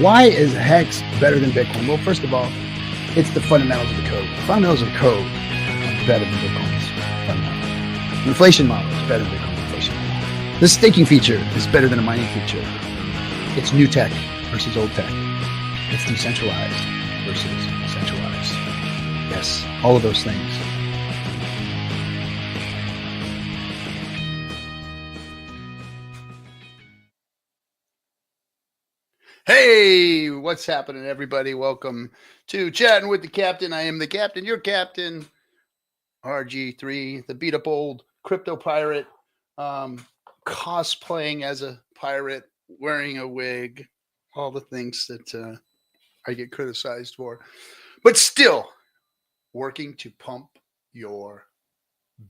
Why is Hex better than Bitcoin? Well, first of all, it's the fundamentals of the code. The fundamentals of the code are better than Bitcoin's fundamentals. The inflation model is better than Bitcoin's inflation model. The staking feature is better than a mining feature. It's new tech versus old tech. It's decentralized versus centralized. Yes, all of those things. Hey, what's happening, everybody? Welcome to Chatting with the Captain. I am the Captain, your Captain, RG3, the beat-up old crypto pirate, cosplaying as a pirate, wearing a wig, all the things that I get criticized for, but still working to pump your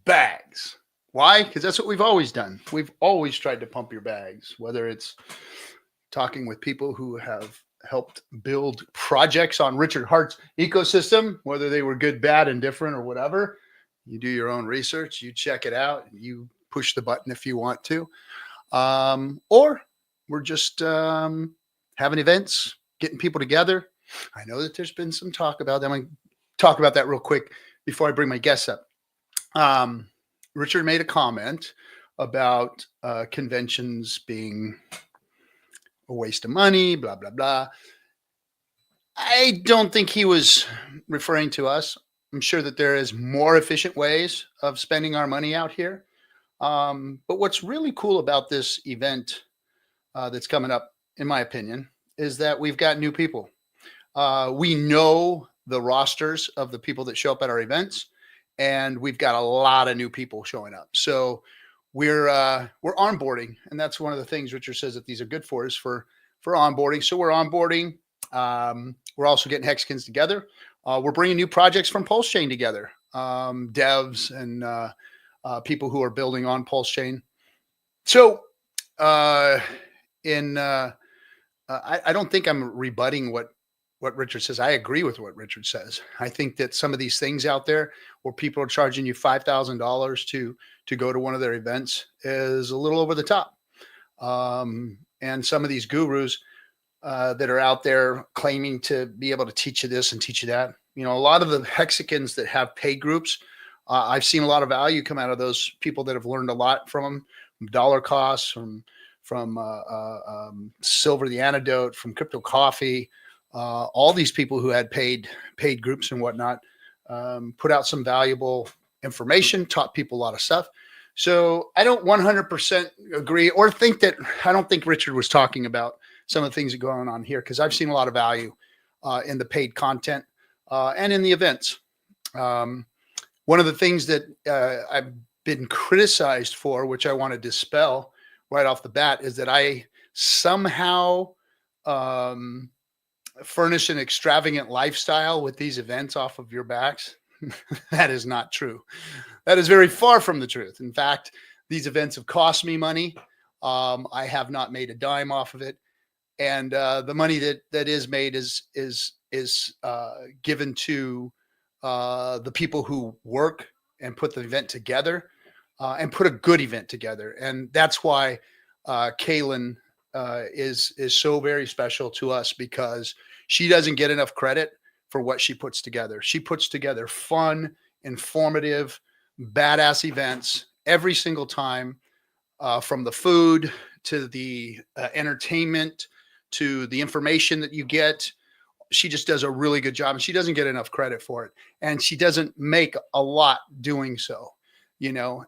bags. Why? Because that's what we've always done. We've always tried to pump your bags, whether it's talking with people who have helped build projects on Richard Hart's ecosystem, whether they were good, bad, indifferent, or whatever. You do your own research, you check it out, and you push the button if you want to. Or we're just having events, getting people together. I know that there's been some talk about that. I'm going to talk about that real quick before I bring my guests up. Richard made a comment about conventions being a waste of money, blah, blah, blah. I don't think he was referring to us. I'm sure that there is more efficient ways of spending our money out here. But what's really cool about this event that's coming up, in my opinion, is that we've got new people. We know the rosters of the people that show up at our events, and we've got a lot of new people showing up. So we're onboarding, and that's one of the things Richard says that these are good for is for onboarding. So we're onboarding. We're also getting Hexkins together. We're bringing new projects from Pulse Chain together, devs and people who are building on Pulse Chain. So I don't think I'm rebutting what Richard says. I agree with what Richard says. I think that some of these things out there where people are charging you $5,000 to go to one of their events is a little over the top. And some of these gurus that are out there claiming to be able to teach you this and teach you that, a lot of the Hexicans that have paid groups, I've seen a lot of value come out of those people that have learned a lot from them, from dollar costs, from Silver the Antidote, from Crypto Coffee. All these people who had paid groups and whatnot put out some valuable information, taught people a lot of stuff. So I don't 100% agree or think that. I don't think Richard was talking about some of the things that are going on here, because I've seen a lot of value in the paid content and in the events. One of the things that I've been criticized for, which I want to dispel right off the bat, is that I somehow furnish an extravagant lifestyle with these events off of your backs. That is not true. That is very far from the truth. In fact, these events have cost me money. I have not made a dime off of it. And the money that is made is given to the people who work and put the event together and put a good event together. And that's why Kaylin is so very special to us, because she doesn't get enough credit for what she puts together. She puts together fun, informative, badass events every single time, from the food to the entertainment to the information that you get. She just does a really good job, and she doesn't get enough credit for it. And she doesn't make a lot doing so,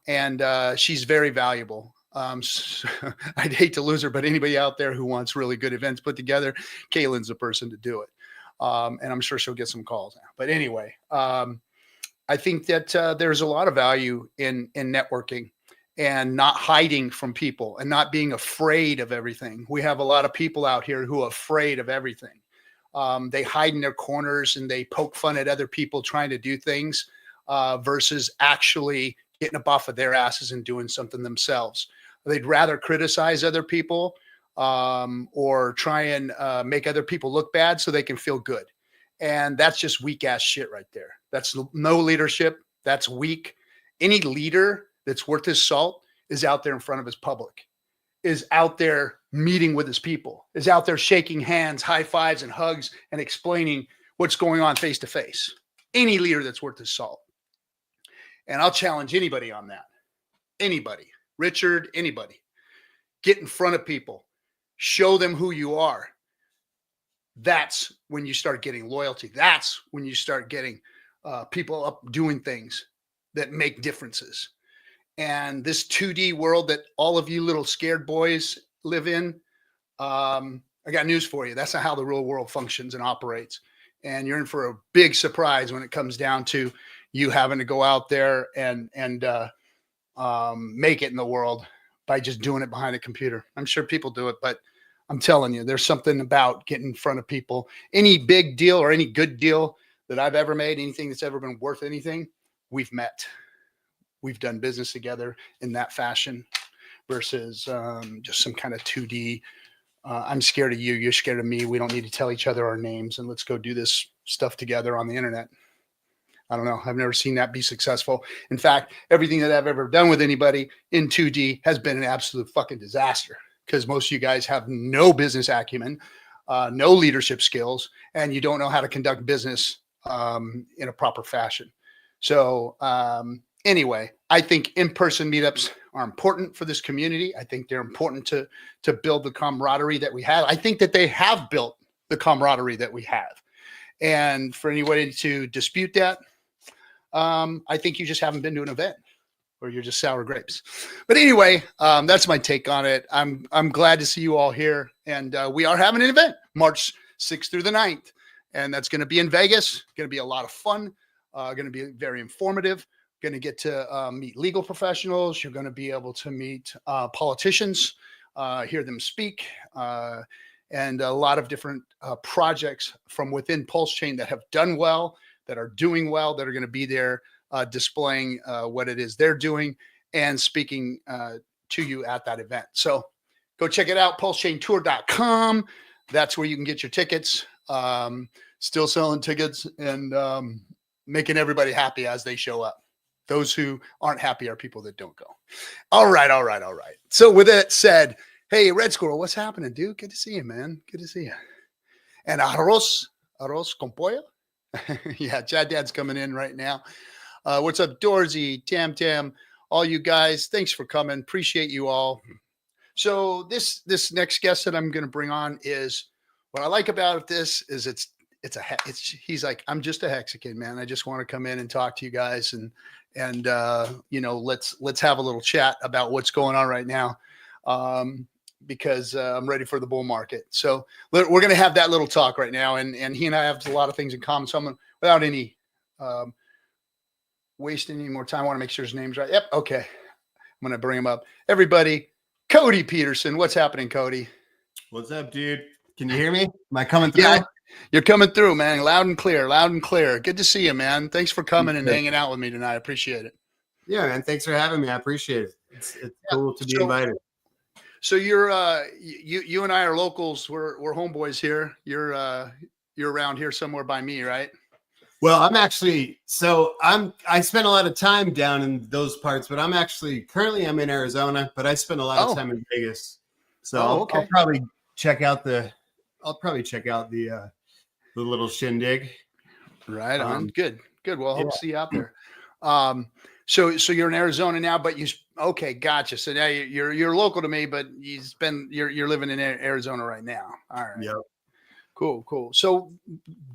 and she's very valuable. So I'd hate to lose her, but anybody out there who wants really good events put together, Kaylin's the person to do it. And I'm sure she'll get some calls now. But anyway, I think that there's a lot of value in networking and not hiding from people and not being afraid of everything. We have a lot of people out here who are afraid of everything. They hide in their corners and they poke fun at other people trying to do things versus actually getting up off of their asses and doing something themselves. They'd rather criticize other people or try and make other people look bad so they can feel good. And that's just weak ass shit right there. That's no leadership. That's weak. Any leader that's worth his salt is out there in front of his public, is out there meeting with his people, is out there shaking hands, high fives and hugs, and explaining what's going on face to face. Any leader that's worth his salt. And I'll challenge anybody on that. Anybody, Richard, anybody. Get in front of people. Show them who you are. That's when you start getting loyalty. That's when you start getting people up doing things that make differences. And this 2D world that all of you little scared boys live in, I got news for you. That's not how the real world functions and operates. And you're in for a big surprise when it comes down to you having to go out there and make it in the world by just doing it behind a computer. I'm sure people do it, but I'm telling you, there's something about getting in front of people. Any big deal or any good deal that I've ever made, anything that's ever been worth anything, we've met. We've done business together in that fashion versus just some kind of 2D. I'm scared of you. You're scared of me. We don't need to tell each other our names, and let's go do this stuff together on the internet. I don't know. I've never seen that be successful. In fact, everything that I've ever done with anybody in 2D has been an absolute fucking disaster because most of you guys have no business acumen, no leadership skills, and you don't know how to conduct business in a proper fashion. So anyway, I think in-person meetups are important for this community. I think they're important to build the camaraderie that we have. I think that they have built the camaraderie that we have. And for anybody to dispute that, I think you just haven't been to an event or you're just sour grapes. But anyway, that's my take on it. I'm glad to see you all here. And we are having an event March 6th through the 9th. And that's going to be in Vegas. Going to be a lot of fun. Going to be very informative. Going to get to meet legal professionals. You're going to be able to meet politicians, hear them speak, and a lot of different projects from within Pulse Chain that have done well, that are doing well, that are going to be there displaying what it is they're doing and speaking to you at that event. So go check it out, pulsechaintour.com. That's where you can get your tickets. Still selling tickets and making everybody happy as they show up. Those who aren't happy are people that don't go. All right. So with that said, hey, Red Squirrel, what's happening, dude? Good to see you, man. Good to see you. And arroz con pollo. Yeah, Chad Dad's coming in right now. What's up, Dorsey, Tam, all you guys? Thanks for coming. Appreciate you all. So this next guest that I'm going to bring on is what I like about this is he's like, I'm just a Hexican, man. I just want to come in and talk to you guys and let's have a little chat about what's going on right now. Because I'm ready for the bull market. So we're going to have that little talk right now. And he and I have a lot of things in common. So I'm gonna, without any wasting any more time, I want to make sure his name's right. Yep. Okay. I'm going to bring him up. Everybody, Cody Peterson. What's happening, Cody? What's up, dude? Can you hear me? Am I coming through? Yeah, you're coming through, man. Loud and clear. Good to see you, man. Thanks for coming and hanging out with me tonight. I appreciate it. Yeah, man. Thanks for having me. I appreciate it. It's cool to be invited. So you're you and I are locals. We're homeboys here. You're around here somewhere by me, right? Well, I spent a lot of time down in those parts, but I'm in Arizona, but I spent a lot of time in Vegas. So I'll probably check out the little shindig. Right on. Good. Well, I hope to see you out there. So you're in Arizona now, but gotcha. So now you're local to me, but you're living in Arizona right now. All right. Yep. Cool. So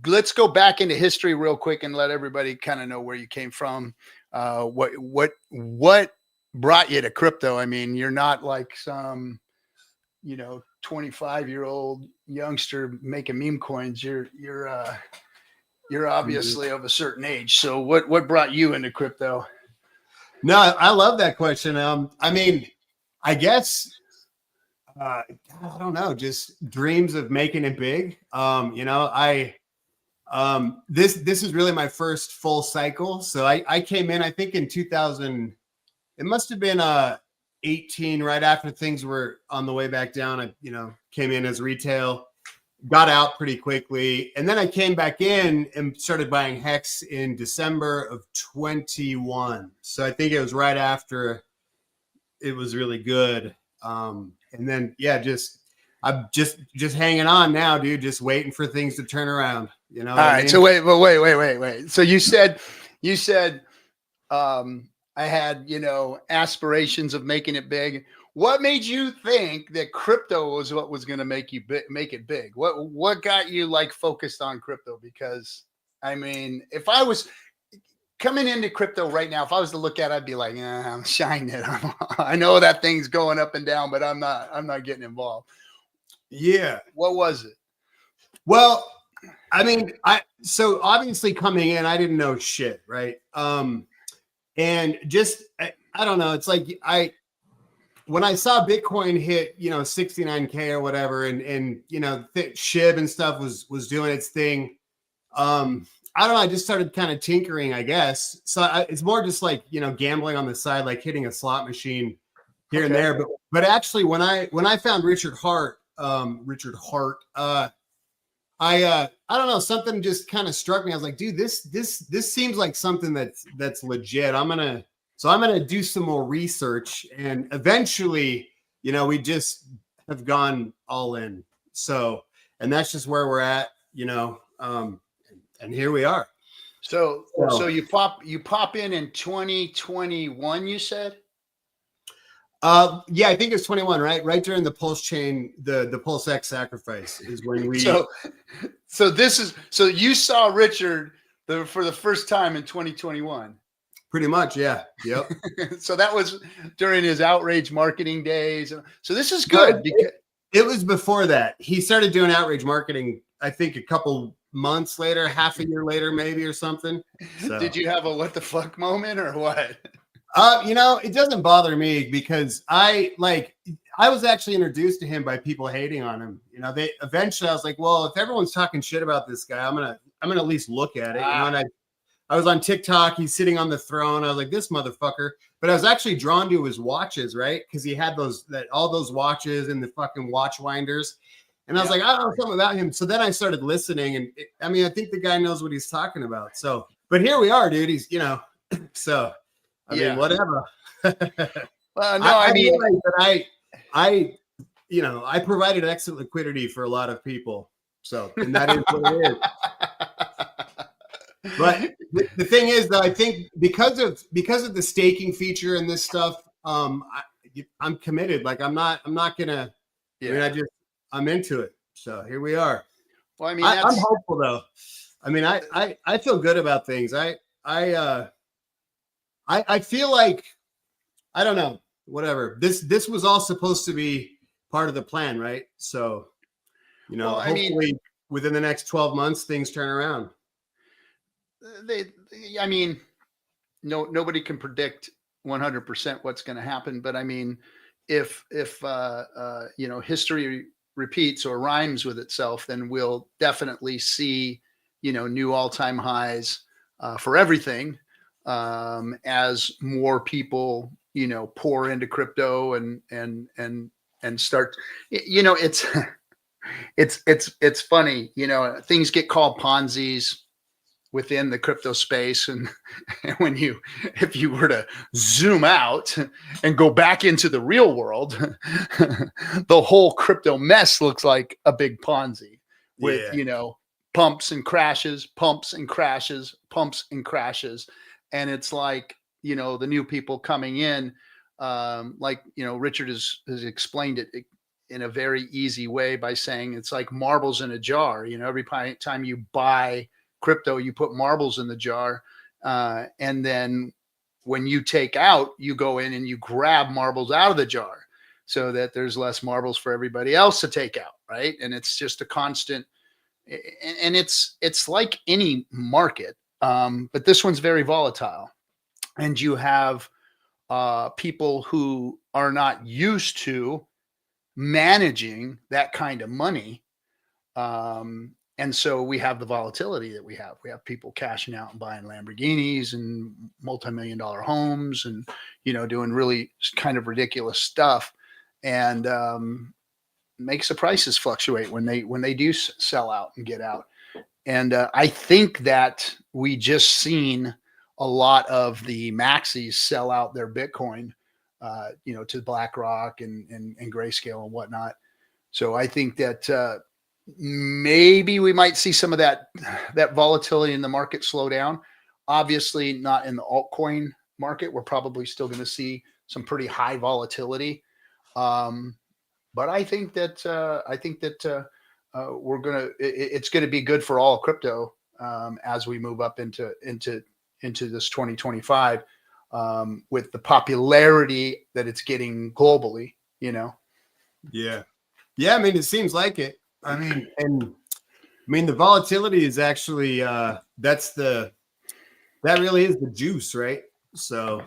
let's go back into history real quick and let everybody kind of know where you came from. What brought you to crypto? I mean, you're not like some, 25-year-old youngster making meme coins. You're obviously of a certain age. So what brought you into crypto? No, I love that question. I mean, I guess, I don't know, just dreams of making it big. This is really my first full cycle. So I came in, I think in 2000, it must've been 18, right after things were on the way back down. I, came in as retail, got out pretty quickly. And then I came back in and started buying Hex in December of 21. So I think it was right after it was really good. And then, just I'm just hanging on now, dude. Just waiting for things to turn around. You know. All right. So wait. So you said, I had, aspirations of making it big. What made you think that crypto was what was going to make it big? What got you like focused on crypto? Because I mean, if I was coming into crypto right now, if I was to look at it, I'd be like, I'm shining it. I know that thing's going up and down, but I'm not getting involved. Yeah. What was it? Well, I mean, so obviously coming in, I didn't know shit, right? And just I don't know. It's like when I saw Bitcoin hit, 69K or whatever, and SHIB and stuff was doing its thing. I don't know. I just started kind of tinkering, I guess. So it's more just like, gambling on the side, like hitting a slot machine here and there. But actually, when I found Richard Hart, I don't know, something just kind of struck me. I was like, dude, this seems like something that's legit. I'm gonna do some more research, and eventually, we just have gone all in. So, and that's just where we're at, and here we are. So you pop in 2021, you said? Yeah, I think it's 21, right? Right during the Pulse chain, the Pulse X sacrifice is when we. So you saw Richard for the first time in 2021. Pretty much, yeah. Yep. So that was during his outrage marketing days. So this is good because it was before that. He started doing outrage marketing, I think, a couple months later, half a year later, maybe, or something. So. Did you have a what the fuck moment or what? It doesn't bother me because I was actually introduced to him by people hating on him. Eventually I was like, well, if everyone's talking shit about this guy, I'm gonna at least look at it. And I was on TikTok, he's sitting on the throne. I was like, this motherfucker. But I was actually drawn to his watches, right? Because he had all those watches and the fucking watch winders. And I was like, I don't know something about him. So then I started listening, and I think the guy knows what he's talking about. So, but here we are, dude. He's, so. I mean, whatever. Well, no, I mean, I provided exit liquidity for a lot of people. So, and that is what it is. But the thing is, though, I think because of the staking feature and this stuff, I'm committed. Like I'm not gonna. Yeah. I mean, I'm into it. So here we are. Well, I mean, I'm hopeful though. I mean, I feel good about things. I feel like, I don't know, whatever. This was all supposed to be part of the plan, right? So, hopefully within the next 12 months, things turn around. Nobody can predict 100% what's going to happen, but I mean, if history repeats or rhymes with itself, then we'll definitely see, new all-time highs for everything. As more people, pour into crypto and start, it's funny, things get called Ponzi's within the crypto space. And if you were to zoom out and go back into the real world, the whole crypto mess looks like a big Ponzi with, pumps and crashes, pumps and crashes, pumps and crashes. And it's like, the new people coming in, Richard has explained it in a very easy way by saying it's like marbles in a jar. Every time you buy crypto, you put marbles in the jar. And then when you take out, you go in and you grab marbles out of the jar so that there's less marbles for everybody else to take out. Right. And it's just a constant, and it's like any market. But this one's very volatile, and you have people who are not used to managing that kind of money. And so we have the volatility that we have. We have people cashing out and buying Lamborghinis and multi-million-dollar homes and, doing really kind of ridiculous stuff, and makes the prices fluctuate when they do sell out and get out. And I think that we just seen a lot of the maxis sell out their Bitcoin, to BlackRock and Grayscale and whatnot. So I think that maybe we might see some of that volatility in the market slow down. Obviously, not in the altcoin market. We're probably still going to see some pretty high volatility. But I think that we're gonna. It's going to be good for all crypto as we move up into this 2025 with the popularity that it's getting globally. Yeah. I mean, it seems like it. I mean, the volatility is actually that really is the juice, right? So,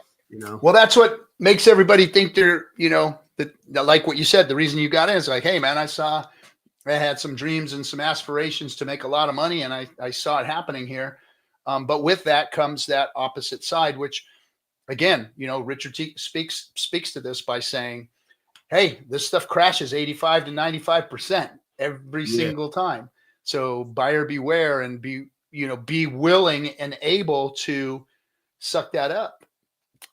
Well, that's what makes everybody think they're, that like what you said, the reason you got in is like, hey man, I had some dreams and some aspirations to make a lot of money, and I saw it happening here. But with that comes that opposite side, which again, Richard speaks to this by saying, hey, this stuff crashes 85 to 95% every single time. So buyer beware, and be willing and able to suck that up.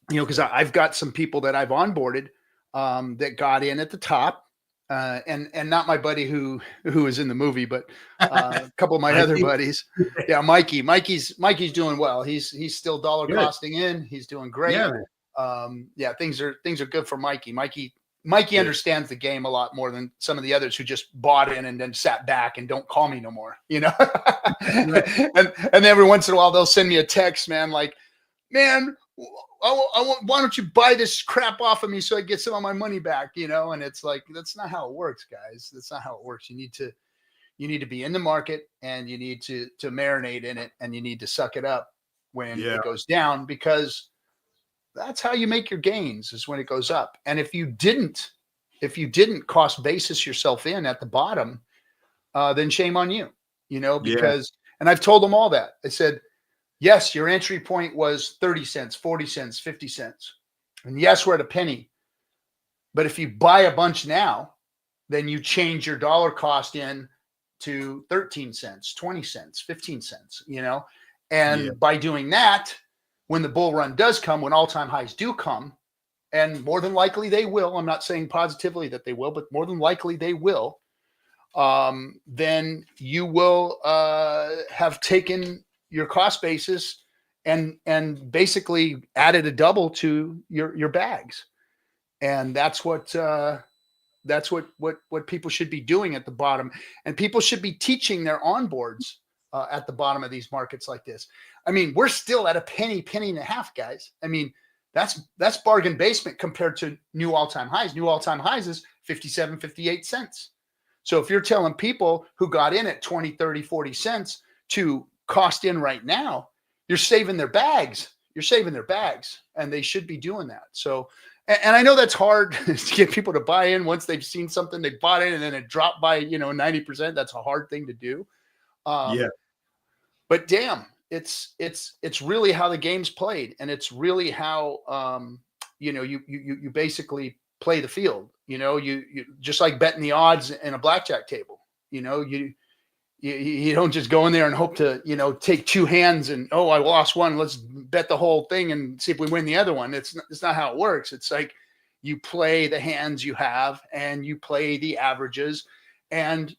Because I've got some people that I've onboarded that got in at the top, and not my buddy who is in the movie, but a couple of my other buddies. Yeah, Mikey's doing well. He's still dollar costing in. He's doing great. Yeah, things are good for Mikey. Mikey understands the game a lot more than some of the others who just bought in and then sat back and don't call me no more. And every once in a while they'll send me a text, man, like, man, why don't you buy this crap off of me so I get some of my money back? And it's like, that's not how it works, guys. That's not how it works. You need to be in the market, and you need to marinate in it, and you need to suck it up when it goes down, because that's how you make your gains, is when it goes up. And if you didn't cost basis yourself in at the bottom, then shame on you, because, and I've told them all that. I said, yes, your entry point was 30 cents, 40 cents, 50 cents. And yes, we're at a penny. But if you buy a bunch now, then you change your dollar cost in to 13 cents, 20 cents, 15 cents, and by doing that, when the bull run does come, when all-time highs do come, and more than likely they will, I'm not saying positively that they will, but more than likely they will, then you will have taken your cost basis and basically added a double to your bags. And that's what people should be doing at the bottom. And people should be teaching their onboards at the bottom of these markets like this. I mean, we're still at a penny and a half, guys. I mean, that's bargain basement compared to new all-time highs. New all-time highs is 57, 58 cents. So if you're telling people who got in at 20, 30, 40 cents to cost in right now, you're saving their bags. And they should be doing that. So, and I know that's hard to get people to buy in once they've seen something, they bought in and then it dropped by, 90%. That's a hard thing to do. But damn, it's really how the game's played, and it's really how you basically play the field. You just like betting the odds in a blackjack table. You don't just go in there and hope to take two hands and, oh, I lost one, let's bet the whole thing and see if we win the other one. It's not how it works. It's like you play the hands you have, and you play the averages, and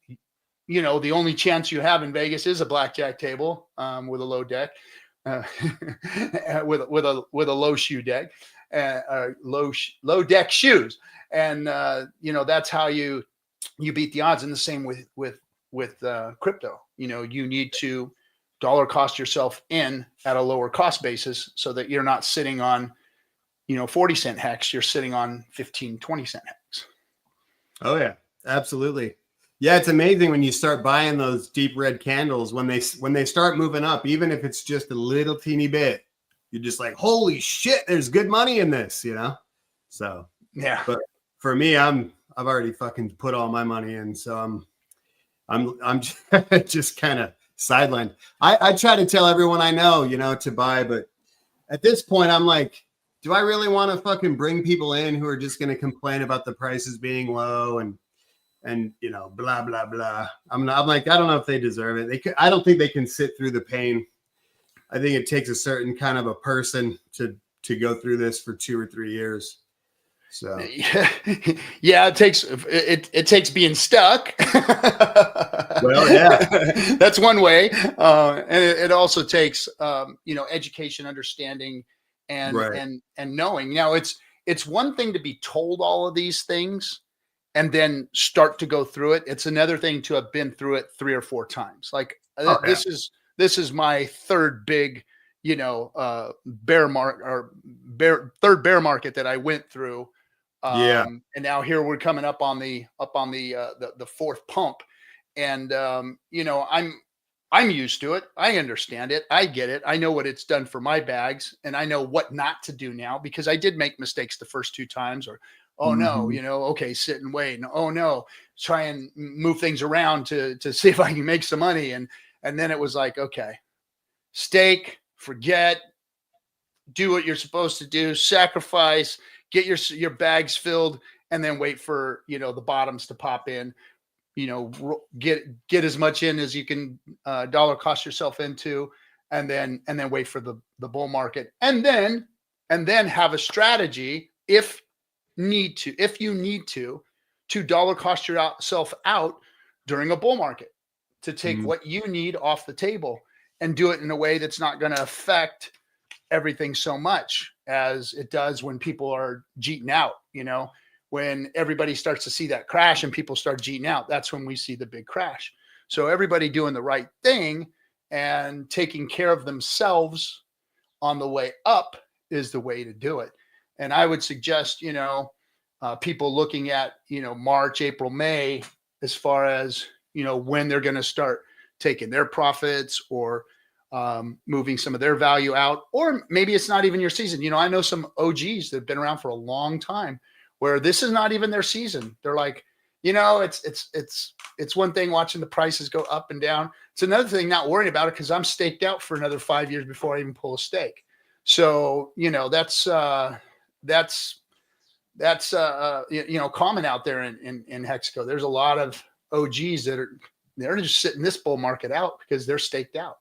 the only chance you have in Vegas is a blackjack table with a low deck, with a low shoe deck, low deck shoes, and that's how you beat the odds. And the same with crypto. You need to dollar cost yourself in at a lower cost basis, so that you're not sitting on 40-cent hex. You're sitting on 15, 20-cent hex. Oh yeah, absolutely. Yeah, it's amazing when you start buying those deep red candles, when they start moving up, even if it's just a little teeny bit, you're just like, holy shit, there's good money in this, So yeah. But for me, I've already fucking put all my money in, so I'm just kind of sidelined. I try to tell everyone I know, to buy, but at this point, I'm like, do I really want to fucking bring people in who are just going to complain about the prices being low and blah blah blah? I'm like, I don't know if they deserve it. I don't think they can sit through the pain. I think it takes a certain kind of a person to go through this for 2 or 3 years. So yeah, it takes being stuck. well, yeah, That's one way, and it also takes education, understanding, and right. and knowing. Now, it's one thing to be told all of these things and then start to go through it. It's another thing to have been through it 3 or 4 times. Like Oh yeah, this is my third big, bear market or third bear market that I went through. yeah, And now here we're coming up on the fourth pump, and I'm used to it. I understand it. I get it. I know what it's done for my bags, and I know what not to do now because I did make mistakes the first 2 times. Or oh no, hmm, okay, sit and wait. And oh no, try and move things around to see if I can make some money. And then it was like, okay, stake, forget, do what you're supposed to do, sacrifice, get your bags filled, and then wait for the bottoms to pop in. Get as much in as you can dollar cost yourself into, and then wait for the bull market, and then have a strategy if you need to dollar cost yourself out during a bull market to take mm, what you need off the table and do it in a way that's not going to affect everything so much as it does when people are jeeting out. When everybody starts to see that crash and people start jeeting out, that's when we see the big crash. So everybody doing the right thing and taking care of themselves on the way up is the way to do it. And I would suggest, people looking at, March, April, May, as far as, when they're going to start taking their profits or moving some of their value out, or maybe it's not even your season. I know some OGs that have been around for a long time where this is not even their season. They're like, it's one thing watching the prices go up and down. It's another thing not worrying about it because I'm staked out for another 5 years before I even pull a stake. So that's common out there in Hexaco. There's a lot of OGs they're just sitting this bull market out because they're staked out.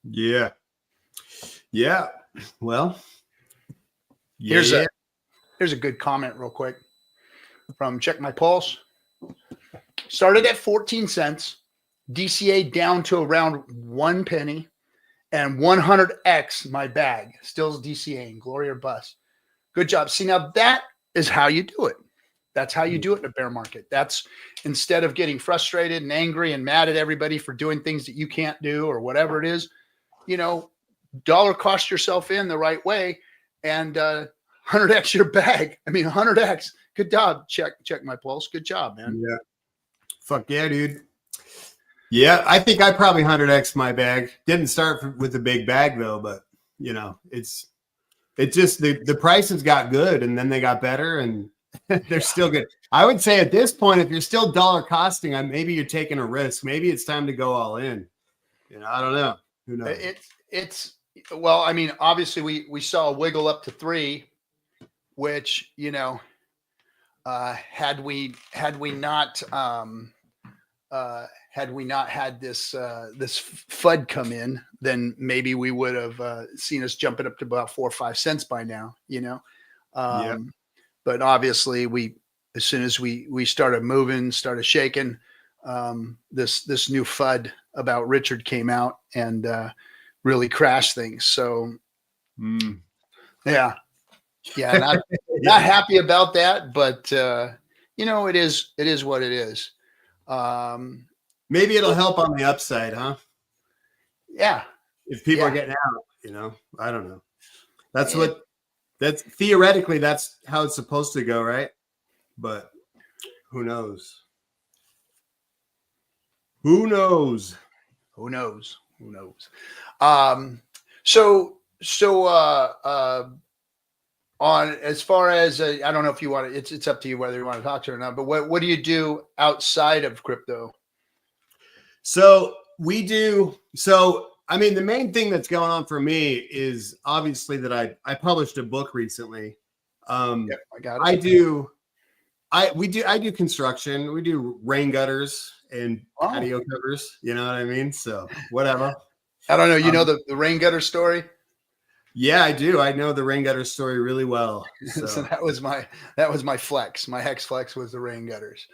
yeah, yeah. Well, yeah, Here's yeah. a good comment real quick from Check My Pulse. Started at 14 cents, DCA down to around 1 penny, and 100x my bag. Still DCAing, glory or bust. Good job. See, now that is how you do it. That's how you do it in a bear market. That's instead of getting frustrated and angry and mad at everybody for doing things that you can't do or whatever it is, dollar cost yourself in the right way and 100x your bag. I mean, 100x. Good job. Check My Pulse. Good job, man. Yeah. Fuck yeah, dude. Yeah, I think I probably 100x my bag. Didn't start with a big bag though, but it's just the prices got good and then they got better and they're still good. I would say at this point, if you're still dollar costing, maybe you're taking a risk. Maybe it's time to go all in. I don't know. Who knows? Well, I mean, obviously we saw a wiggle up to 3, which had we not had this FUD come in, then maybe we would have seen us jumping up to about 4 or 5 cents by now. Yeah. But obviously, as soon as we started moving, started shaking, this new FUD about Richard came out and really crashed things. So, yeah, not happy about that, but it is what it is. Maybe it'll help on the upside, huh? Yeah. If people are getting out, I don't know. That's theoretically that's how it's supposed to go, right? But who knows? Who knows? Who knows? Who knows? So on as far as I don't know if you want to, it's up to you whether you want to talk to it or not, but what do you do outside of crypto? So I mean, the main thing that's going on for me is obviously that I published a book recently. Yep, I got it. I do construction. We do rain gutters and patio covers. You know what I mean? So whatever. I don't know. You know the rain gutter story? Yeah, I do. I know the rain gutter story really well. So So, that was my flex. My hex flex was the rain gutters.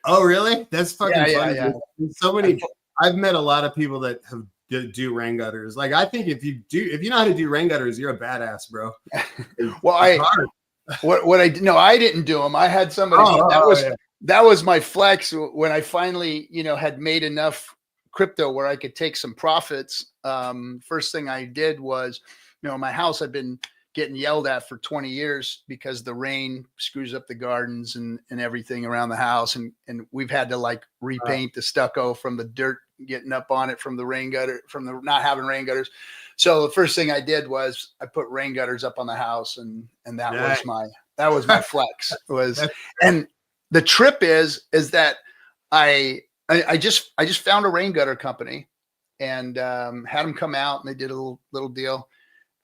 oh, really? That's fucking funny. Yeah. There's so many. I've met a lot of people that have do rain gutters. Like, I think if you know how to do rain gutters, you're a badass, bro. Well, I didn't do them. I had somebody yeah. that was my flex when I finally, had made enough crypto where I could take some profits. First thing I did was, my house had been getting yelled at for 20 years because the rain screws up the gardens and everything around the house. And we've had to like repaint the stucco from the dirt getting up on it from the rain gutter, from the not having rain gutters. So the first thing I did was I put rain gutters up on the house, and that was my flex and the trip is that I just found a rain gutter company and had them come out, and they did a little deal.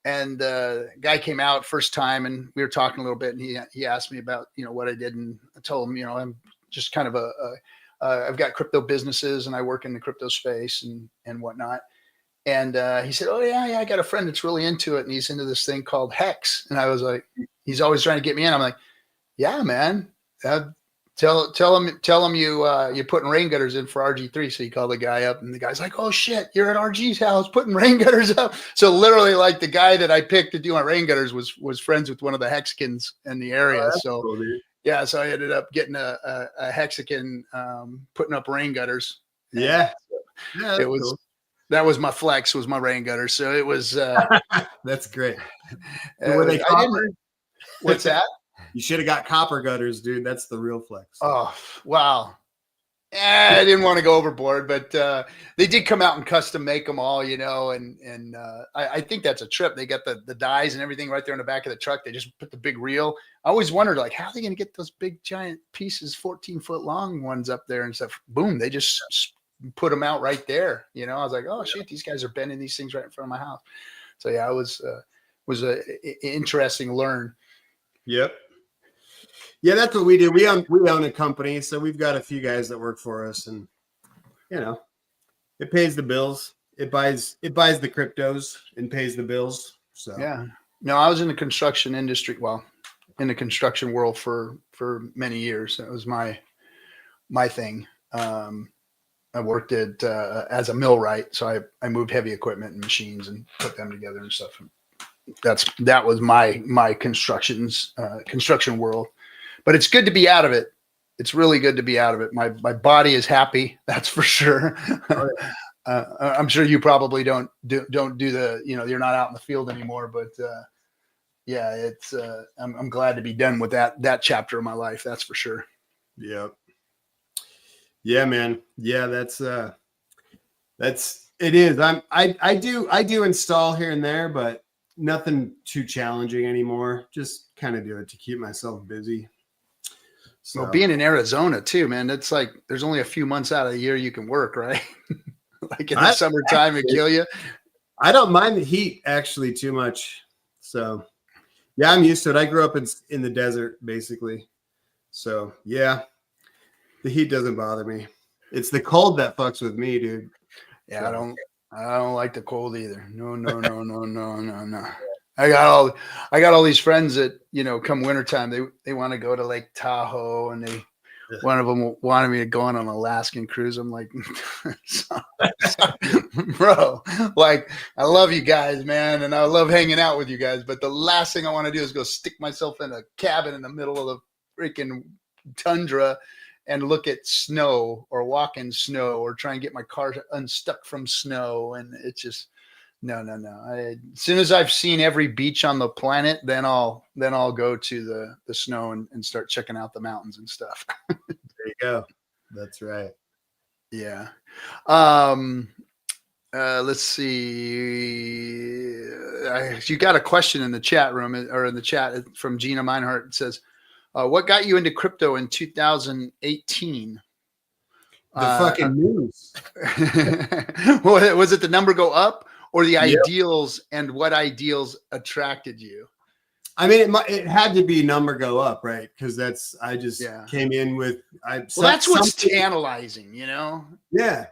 And the guy came out first time, and we were talking a little bit, and he asked me about, what I did. And I told him, I'm just kind of I've got crypto businesses and I work in the crypto space and whatnot. And he said, oh yeah, I got a friend that's really into it. And he's into this thing called Hex. And I was like, he's always trying to get me in. I'm like, yeah, man, tell him you're putting rain gutters in for RG3. So he called the guy up, and the guy's like, oh shit, you're at RG's house putting rain gutters up. So literally, like, the guy that I picked to do my rain gutters was friends with one of the Hexicans in the area. So cool, yeah, so I ended up getting a Hexican putting up rain gutters. Yeah, it was cool. That was my flex, was my rain gutter. So it was that's great. Were they copper? What's that? You should have got copper gutters, dude. That's the real flex. Oh, wow. I didn't want to go overboard, but they did come out and custom make them all, and I think that's a trip. They got the dies and everything right there in the back of the truck. They just put the big reel. I always wondered, like, how are they going to get those big giant pieces, 14-foot long ones up there and stuff? Boom, they just put them out right there. I was like, oh shit, these guys are bending these things right in front of my house. So yeah, it was a interesting learn. Yep. Yeah, that's what we do. We own a company, so we've got a few guys that work for us, and it pays the bills. It buys the cryptos and pays the bills. So yeah. No, I was in the construction industry, in the construction world for many years. That was my thing. I worked at as a millwright, so I moved heavy equipment and machines and put them together and stuff. That was my construction world. But it's good to be out of it. It's really good to be out of it. My body is happy. That's for sure. I'm sure you probably don't do the, you're not out in the field anymore, but yeah, it's I'm glad to be done with that chapter of my life. That's for sure. Yep. Yeah, man. Yeah, that's it is. I do install here and there, but nothing too challenging anymore. Just kind of do it to keep myself busy. So being in Arizona too, man, it's like there's only a few months out of the year you can work, right? Like in the summertime, it kill you. I don't mind the heat actually too much. So yeah, I'm used to it. I grew up in the desert basically. So yeah, the heat doesn't bother me. It's the cold that fucks with me, dude. Yeah, so. I don't like the cold either. No. I got all these friends that, come wintertime, they want to go to Lake Tahoe, and one of them wanted me to go on an Alaskan cruise. I'm like, bro, like, I love you guys, man, and I love hanging out with you guys, but the last thing I want to do is go stick myself in a cabin in the middle of the freaking tundra and look at snow or walk in snow or try and get my car unstuck from snow. And it's just, no. As soon as I've seen every beach on the planet, then I'll go to the snow and start checking out the mountains and stuff. There you go. That's right. Yeah. Let's see. You got a question in the chat room or in the chat from Gina Meinhardt. It says, what got you into crypto in 2018? The fucking news. Was it the number go up or the ideals, and what ideals attracted you? I mean, it had to be number go up, right? Because I just came in with. That's what's tantalizing, Yeah.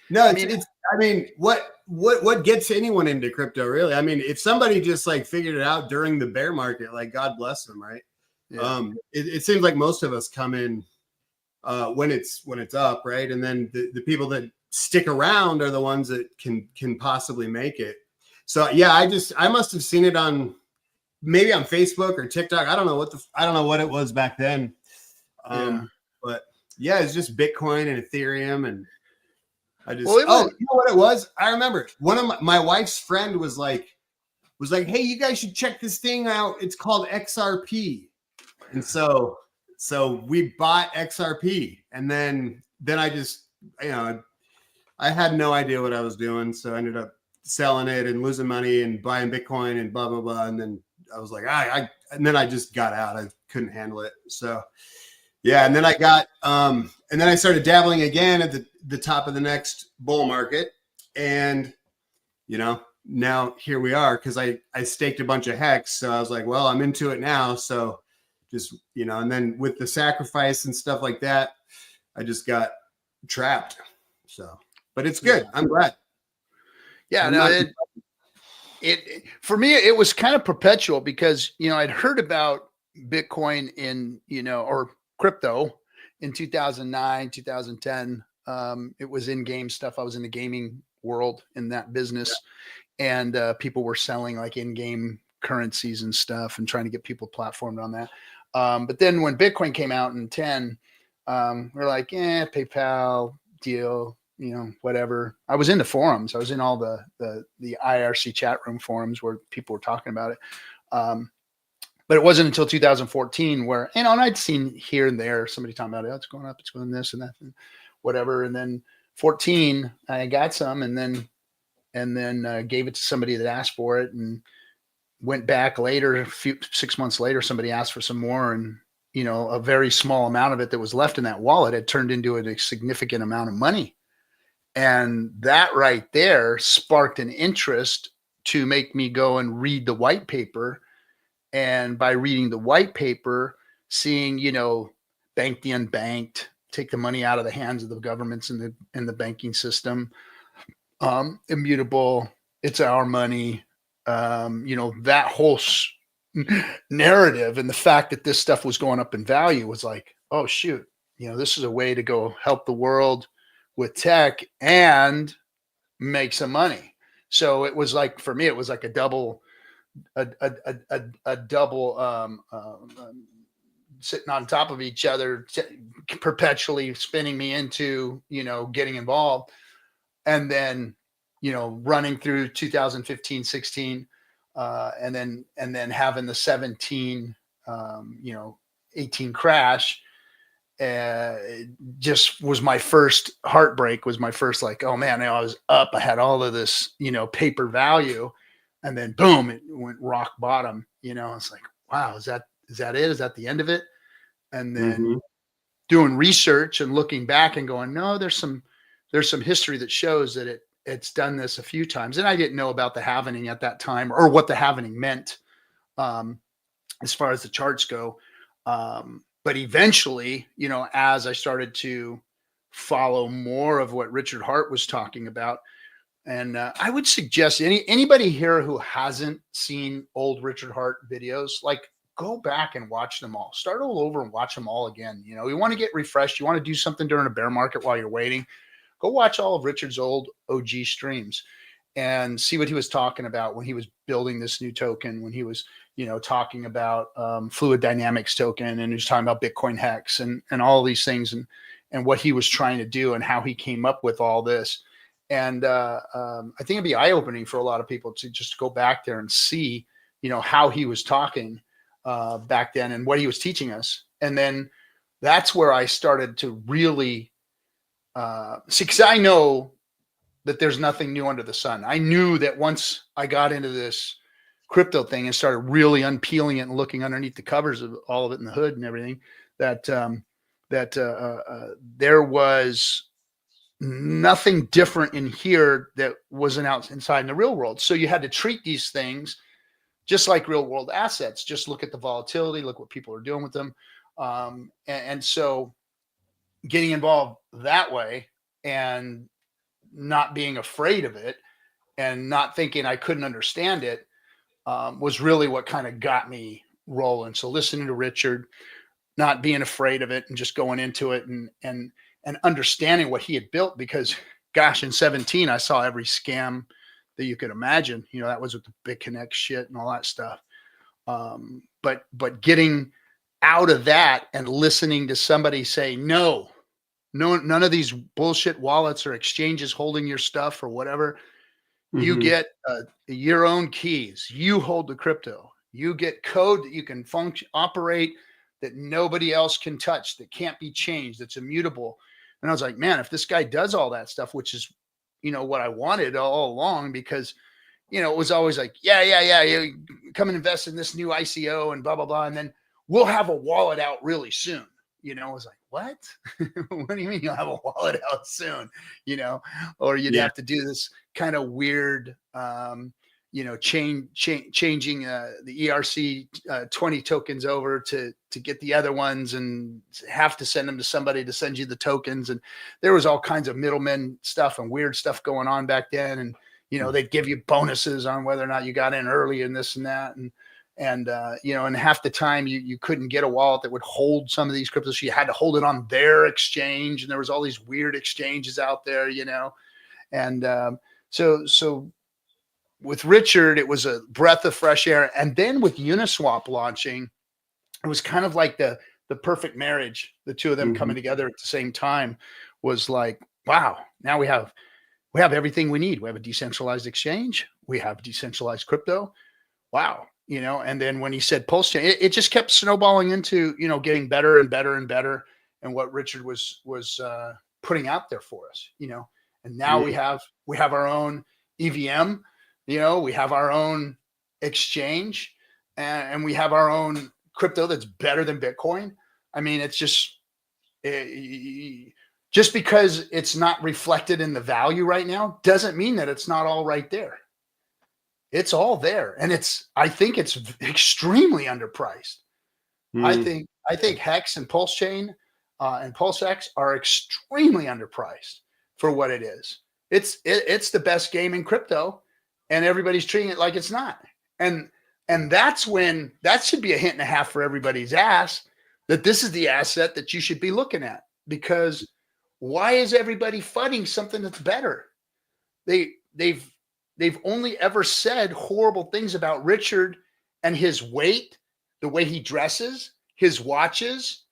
No, I mean, I mean, what gets anyone into crypto really? I mean, if somebody just like figured it out during the bear market, like God bless them, right? yeah, It seems like most of us come in when it's up, right? And then the people that stick around are the ones that can possibly make it. So yeah, I must have seen it on maybe on Facebook or TikTok. I don't know what it was back then. yeah. But yeah, it's just Bitcoin and Ethereum and I Well, just it oh, was, you know what it was? I remember one of my wife's friend was like, hey, you guys should check this thing out. It's called XRP. And so we bought XRP. And then I just, you know, I had no idea what I was doing. So I ended up selling it and losing money and buying Bitcoin and blah, blah, blah. And then I was like, and then I just got out. I couldn't handle it. So yeah, and then and then I started dabbling again at the top of the next bull market, and you know, now here we are because I staked a bunch of hex, so I was like, well, I'm into it now, so just and then with the sacrifice and stuff like that, I just got trapped. So, but it's good. yeah, I'm glad. yeah. I'm No, not. it for me it was kind of perpetual because I'd heard about Bitcoin in or crypto in 2009 2010. It was in game stuff. I was in the gaming world in that business, and people were selling like in-game currencies and stuff and trying to get people platformed on that. But then when Bitcoin came out in 10, we're like, PayPal deal, whatever. I was in the forums. I was in all the IRC chat room forums where people were talking about it. But it wasn't until 2014 where, and I'd seen here and there somebody talking about it. Oh, it's going up, it's going this and that, and whatever. And then 14, I got some, and then gave it to somebody that asked for it, and went back later, 6 months later, somebody asked for some more, and a very small amount of it that was left in that wallet had turned into a significant amount of money. And that right there sparked an interest to make me go and read the white paper. And by reading the white paper, seeing, bank the unbanked, take the money out of the hands of the governments in the banking system, immutable, it's our money, that whole narrative, and the fact that this stuff was going up in value was like, oh shoot, this is a way to go help the world with tech and make some money. So it was like, for me, it was like a double sitting on top of each other, perpetually spinning me into getting involved. And then running through 2015 16, and then having the 17 18 crash, just was my first heartbreak, was my first like, oh man, I was up, I had all of this paper value, and then boom, it went rock bottom. It's like, wow, is that it? Is that the end of it? And then doing research and looking back and going, no, there's some history that shows that it's done this a few times. And I didn't know about the halvening at that time, or what the halvening meant, as far as the charts go. But eventually, as I started to follow more of what Richard Hart was talking about, and I would suggest anybody here who hasn't seen old Richard Hart videos, like, go back and watch them all. Start all over and watch them all again. You want to get refreshed. You want to do something during a bear market while you're waiting. Go watch all of Richard's old OG streams and see what he was talking about when he was building this new token, when he was, talking about fluid dynamics token, and he was talking about Bitcoin hex and all these things, and what he was trying to do and how he came up with all this. And I think it'd be eye-opening for a lot of people to just go back there and see, how he was talking back then and what he was teaching us. And then that's where I started to really see, because I know that there's nothing new under the sun. I knew that once I got into this crypto thing and started really unpeeling it and looking underneath the covers of all of it in the hood and everything, that there was nothing different in here that wasn't out inside in the real world. So you had to treat these things just like real world assets. Just look at the volatility, look what people are doing with them. And so getting involved that way, and not being afraid of it and not thinking I couldn't understand it was really what kind of got me rolling. So listening to Richard, not being afraid of it and just going into it and understanding what he had built, because gosh, in 17, I saw every scam that you could imagine. You know, that was with the Big Connect shit and all that stuff. But getting out of that and listening to somebody say, no, none of these bullshit wallets or exchanges holding your stuff or whatever. You get your own keys. You hold the crypto. You get code that you can operate, that nobody else can touch, that can't be changed, that's immutable. And I was like, man, if this guy does all that stuff, which is, you know, what I wanted all along, because, you know, it was always like, yeah, you come and invest in this new ICO and blah, blah, blah. And then we'll have a wallet out really soon. You know, I was like, what? What do you mean you'll have a wallet out soon? You know, or you'd have to do this kind of weird, you know, changing the ERC 20 tokens over to get the other ones, and have to send them to somebody to send you the tokens. And there was all kinds of middlemen stuff and weird stuff going on back then. And, you know, they'd give you bonuses on whether or not you got in early and this and that. And you know, and half the time you couldn't get a wallet that would hold some of these cryptos. So you had to hold it on their exchange. And there was all these weird exchanges out there, you know. And so with Richard, it was a breath of fresh air. And then with Uniswap launching, it was kind of like the perfect marriage. The two of them coming together at the same time was like, wow, now we have everything we need. We have a decentralized exchange. We have decentralized crypto. Wow. You know, and then when he said pulse chain, it just kept snowballing into, you know, getting better and better and better. And what Richard was putting out there for us, you know, and now we have our own EVM, you know, we have our own exchange, and we have our own crypto that's better than Bitcoin. I mean, it's just because it's not reflected in the value right now doesn't mean that it's not all right there. It's all there, and I think it's extremely underpriced. I think Hex and Pulse Chain and PulseX are extremely underpriced for what it is. It's the best game in crypto, and everybody's treating it like it's not. And that's when that should be a hint and a half for everybody's ass, that this is the asset that you should be looking at. Because why is everybody fighting something that's better? They've only ever said horrible things about Richard and his weight, the way he dresses, his watches.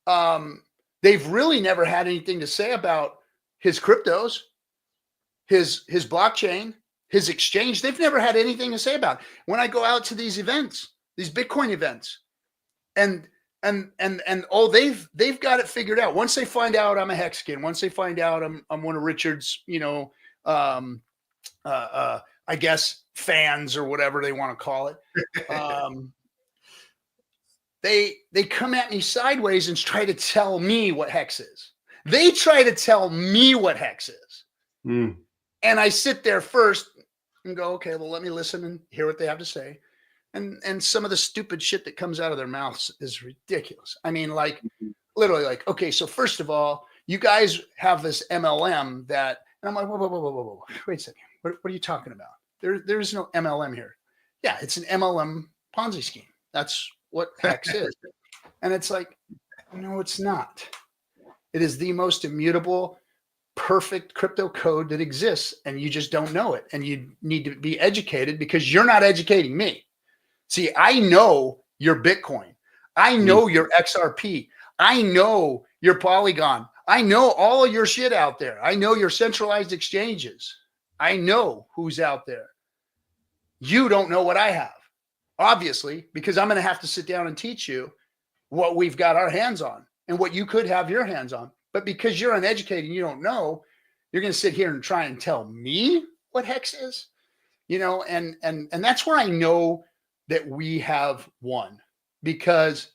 They've really never had anything to say about his cryptos, his blockchain, his exchange. They've never had anything to say about it. When I go out to these events, these Bitcoin events, and they've got it figured out. Once they find out I'm a Hexkin, once they find out I'm one of Richard's, you know, I guess fans or whatever they want to call it. They come at me sideways and try to tell me what Hex is. They try to tell me what Hex is. And I sit there first and go, okay, well, let me listen and hear what they have to say. And some of the stupid shit that comes out of their mouths is ridiculous. I mean, like literally like, okay, so first of all, you guys have this MLM that, and I'm like, whoa, wait a second. What are you talking about? There's no MLM here. Yeah, it's an MLM Ponzi scheme. That's what Hex is. And it's like, no, it's not. It is the most immutable, perfect crypto code that exists, and you just don't know it. And you need to be educated, because you're not educating me. See, I know your Bitcoin. I know your XRP. I know your Polygon. I know all of your shit out there. I know your centralized exchanges. I know who's out there. You don't know what I have, obviously, because I'm going to have to sit down and teach you what we've got our hands on and what you could have your hands on. But because you're uneducated and you don't know, you're going to sit here and try and tell me what Hex is, you know, and that's where I know that we have won, because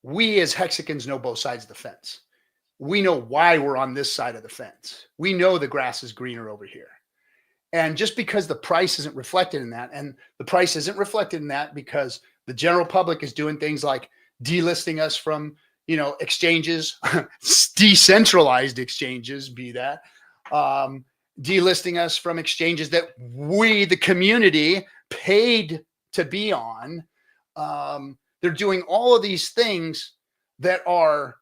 we as Hexicans know both sides of the fence. We know why we're on this side of the fence. We know the grass is greener over here. And just because the price isn't reflected in that, and the price isn't reflected in that because the general public is doing things like delisting us from, you know, exchanges, decentralized exchanges, be that, delisting us from exchanges that we, the community, paid to be on. They're doing all of these things that are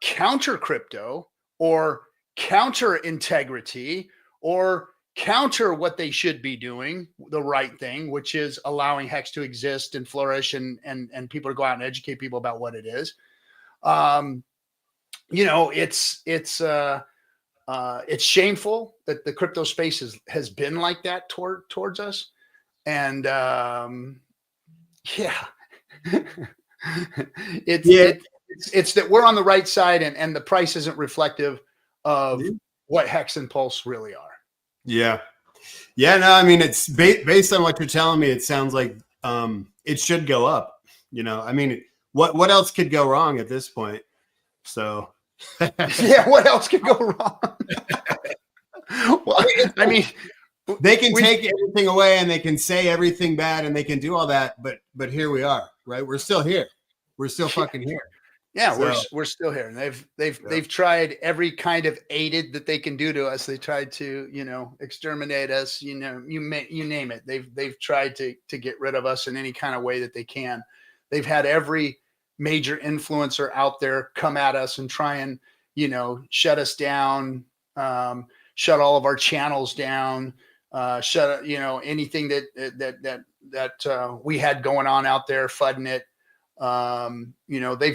counter crypto or counter integrity or counter what they should be doing, the right thing, which is allowing Hex to exist and flourish and people to go out and educate people about what it is. It's shameful that the crypto space has been like that towards us. And it's that we're on the right side and the price isn't reflective of what Hex and Pulse really are. Yeah. Yeah. No, I mean, it's based on what you're telling me. It sounds like it should go up. I mean, what else could go wrong at this point? So yeah, what else could go wrong? Well, I mean, they can take everything away and they can say everything bad and they can do all that, but here we are, right? We're still here. We're still fucking here. Yeah, so, we're still here. And they've tried every kind of aided that they can do to us. They tried to, exterminate us, you name it. They've tried to get rid of us in any kind of way that they can. They've had every major influencer out there come at us and try and, shut us down, shut all of our channels down, shut, anything that we had going on out there, fudding it.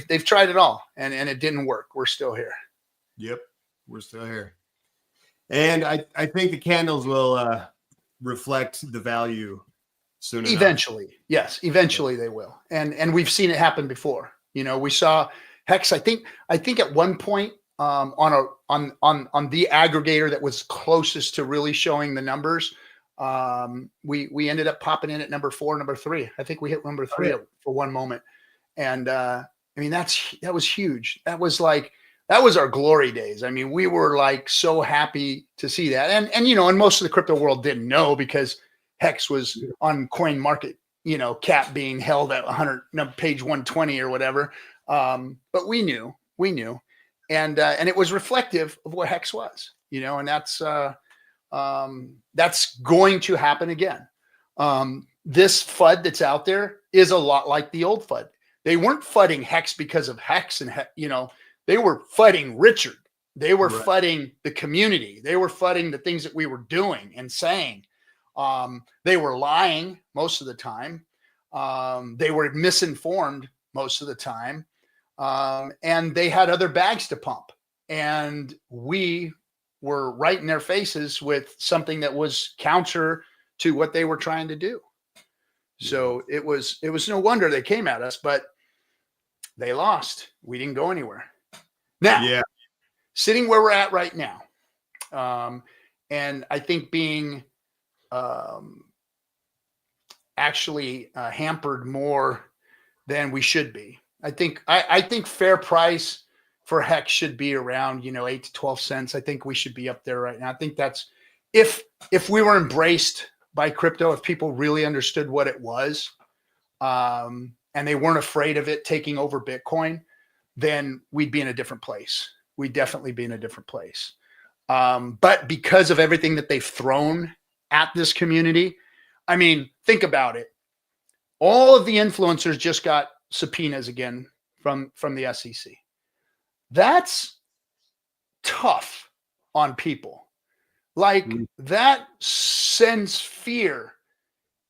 They've tried it all and it didn't work. We're still here. Yep. We're still here. And I think the candles will reflect the value soon eventually enough. Yes. Eventually they will. And we've seen it happen before. We saw Hex, I think at one point, on the aggregator that was closest to really showing the numbers, we ended up popping in at number 4, number 3. I think we hit number 3 for one moment. And I mean, that was huge. That was our glory days. I mean, we were like so happy to see that. And most of the crypto world didn't know because Hex was on coin market, cap being held at 100, page 120 or whatever. But we knew. And it was reflective of what Hex was, and that's going to happen again. This FUD that's out there is a lot like the old FUD. They weren't fudding Hex because of Hex and, they were fudding Richard. They were fudding the community. They were fudding the things that we were doing and saying. They were lying most of the time. They were misinformed most of the time. And they had other bags to pump. And we were right in their faces with something that was counter to what they were trying to do. So it was no wonder they came at us, but they lost. We didn't go anywhere. Now, sitting where we're at right now, and I think being actually hampered more than we should be. I think fair price for Hex should be around 8 to 12 cents. I think we should be up there right now. I think that's if we were embraced by crypto, if people really understood what it was, and they weren't afraid of it taking over Bitcoin, then we'd be in a different place. We'd definitely be in a different place. But because of everything that they've thrown at this community, I mean, think about it. All of the influencers just got subpoenas again from the SEC. That's tough on people. Like that sends fear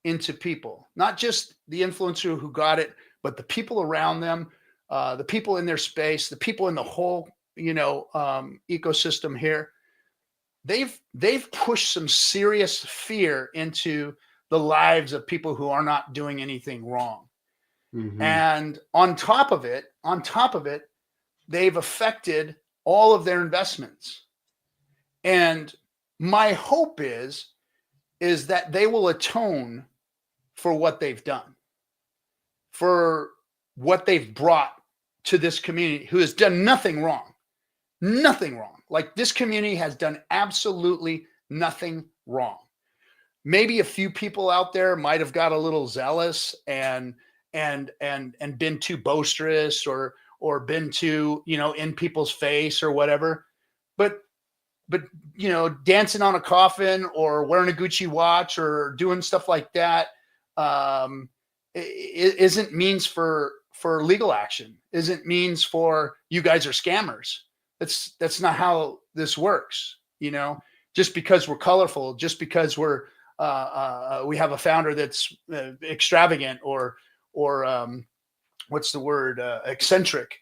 into people, not just the influencer who got it, but the people around them, the people in their space, the people in the whole, ecosystem here. They've pushed some serious fear into the lives of people who are not doing anything wrong. Mm-hmm. And on top of it, they've affected all of their investments. And my hope is that they will atone for what they've done, for what they've brought to this community who has done nothing wrong. Nothing wrong. Like this community has done absolutely nothing wrong. Maybe a few people out there might have got a little zealous and been too boisterous or been too, in people's face or whatever. But dancing on a coffin or wearing a Gucci watch or doing stuff like that isn't means for legal action, isn't means for you guys are scammers. That's not how this works. Just because we're colorful, just because we have a founder that's extravagant or what's the word, eccentric,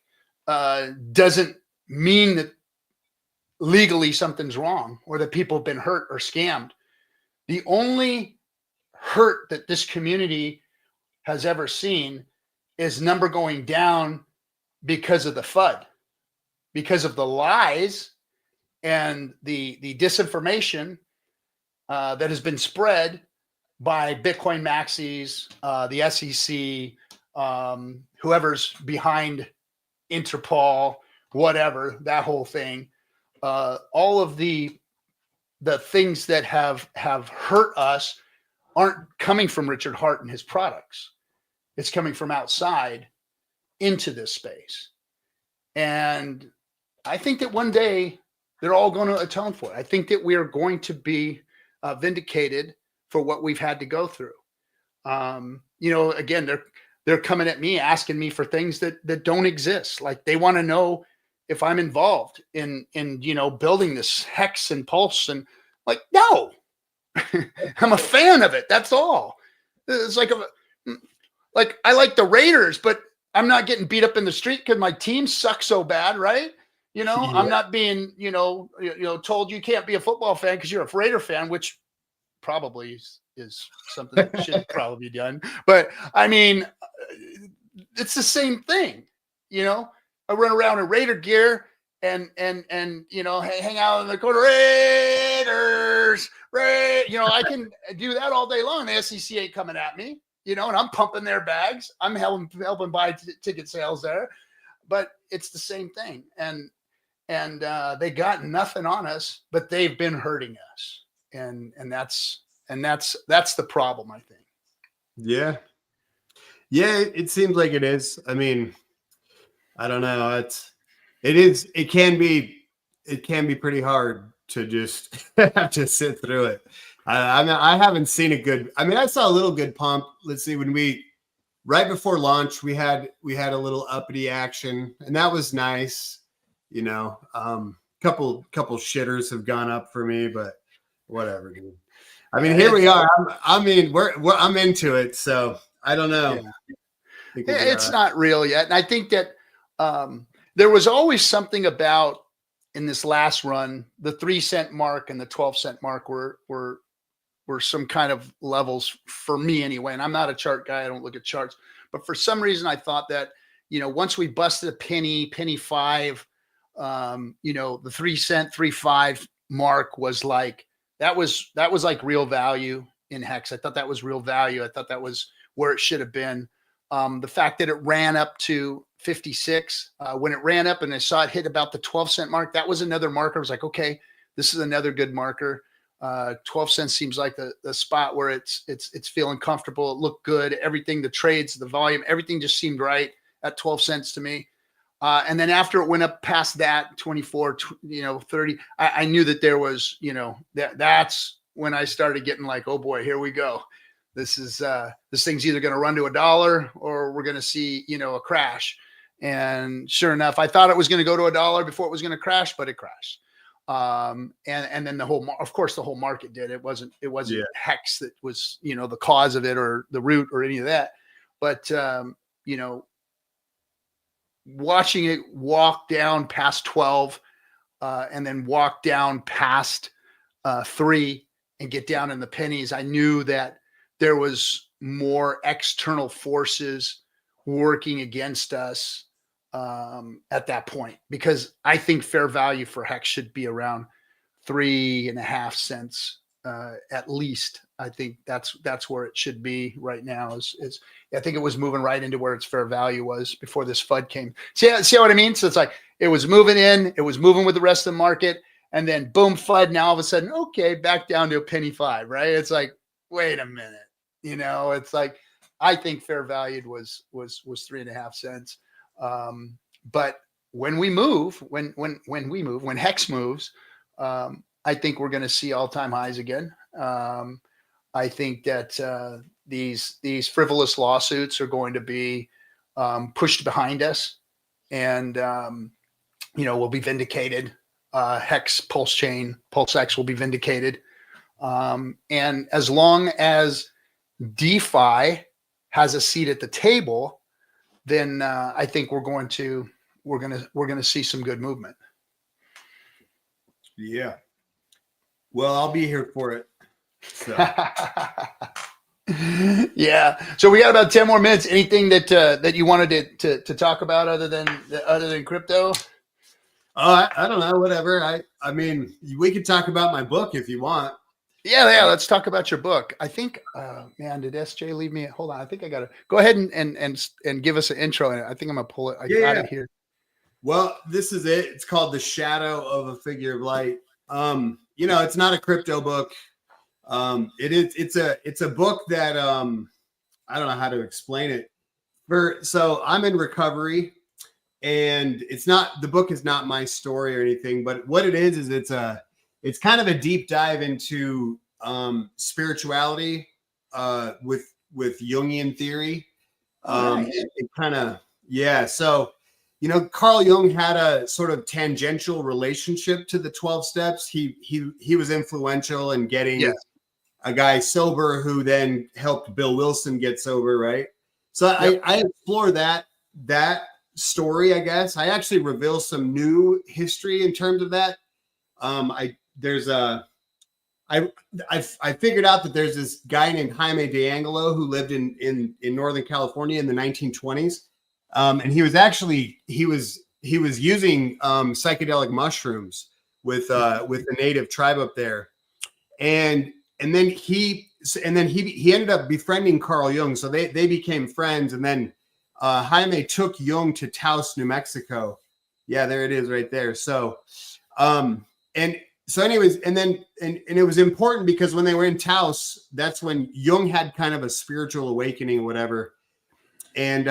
doesn't mean that legally something's wrong or that people have been hurt or scammed. The only hurt that this community has ever seen is number going down because of the FUD, because of the lies and the disinformation that has been spread by Bitcoin maxis, the SEC, whoever's behind Interpol, whatever, that whole thing. All of the things that have hurt us aren't coming from Richard Hart and his products. It's coming from outside into this space. And I think that one day they're all going to atone for it. I think that we are going to be vindicated for what we've had to go through. Again, they're coming at me, asking me for things that don't exist. Like they want to know if I'm involved in building this Hex and Pulse, and like, no, I'm a fan of it. That's all. It's like I like the Raiders, but I'm not getting beat up in the street because my team sucks so bad, right? Yeah. I'm not being, told you can't be a football fan because you're a Raider fan, which probably is something that should probably be done. But I mean, it's the same thing. I run around in Raider gear and hang out in the corner, Raiders, I can do that all day long. The SEC ain't coming at me, and I'm pumping their bags. I'm helping buy ticket sales there, but it's the same thing. And they got nothing on us, but they've been hurting us. And that's the problem, I think. Yeah. Yeah. It seems like it is. I mean, I don't know. It can be pretty hard to just have to sit through it. I haven't seen a good, I saw a little good pump. Let's see, right before launch, we had a little uppity action, and that was nice. Couple shitters have gone up for me, but whatever, dude. Here we are. I'm into it, so I don't know. Yeah. It's not real yet, and I think that there was always something about in this last run, the 3-cent mark and the 12-cent mark were some kind of levels for me anyway. And I'm not a chart guy; I don't look at charts, but for some reason, I thought that once we busted a penny 5. The 3-cent, 3.5 mark was like, that was like real value in Hex. I thought that was real value. I thought that was where it should have been. The fact that it ran up to 56, when it ran up and I saw it hit about the 12-cent mark, that was another marker. I was like, okay, this is another good marker. 12 cents seems like the spot where it's feeling comfortable. It looked good. Everything, the trades, the volume, everything just seemed right at 12 cents to me. And then after it went up past that 24, 30, I knew that there was, that's when I started getting like, oh boy, here we go. This thing's either going to run to $1 or we're going to see, a crash. And sure enough, I thought it was going to go to $1 before it was going to crash, but it crashed. And then the whole market did. It wasn't Hex that was, the cause of it or the root or any of that. But, watching it walk down past 12 and then walk down past 3 and get down in the pennies, I knew that there was more external forces working against us at that point, because I think fair value for Hex should be around 3.5 cents at least. I think that's where it should be right now. Is I think it was moving right into where its fair value was before this FUD came. See what I mean? So it's like it was moving in, it was moving with the rest of the market, and then boom, FUD. Now all of a sudden, okay, back down to $1.05, right? It's like, wait a minute, it's like I think fair valued was 3.5 cents. But when we move, when Hex moves, I think we're going to see all-time highs again. I think that these frivolous lawsuits are going to be pushed behind us, and we'll be vindicated. Hex, Pulse Chain, PulseX will be vindicated. And as long as DeFi has a seat at the table, then I think we're going to see some good movement. Yeah. Well, I'll be here for it. So. Yeah. So we got about 10 more minutes. Anything that you wanted to talk about other than crypto? I don't know. Whatever. I mean, we could talk about my book if you want. Yeah. Let's talk about your book. I think, man, did SJ leave me? Hold on. I think I got to go ahead and give us an intro. And I think I'm gonna pull it. I got it here. Well, this is it. It's called The Shadow of a Figure of Light. It's not a crypto book. It's a book that I don't know how to explain it. So I'm in recovery, and the book is not my story or anything, but what it is it's kind of a deep dive into spirituality with Jungian theory. Nice. It kind of, yeah. So, Carl Jung had a sort of tangential relationship to the 12 steps. He was influential in getting a guy sober, who then helped Bill Wilson get sober, right? So I explore that story, I guess. I actually reveal some new history in terms of that. I figured out that there's this guy named Jaime de Angelo who lived in Northern California in the 1920s. And he was using psychedelic mushrooms with the native tribe up there. And then he ended up befriending Carl Jung. So they became friends. And then Jaime took Jung to Taos, New Mexico. Yeah, there it is right there. So, anyways, and it was important because when they were in Taos, that's when Jung had kind of a spiritual awakening or whatever. And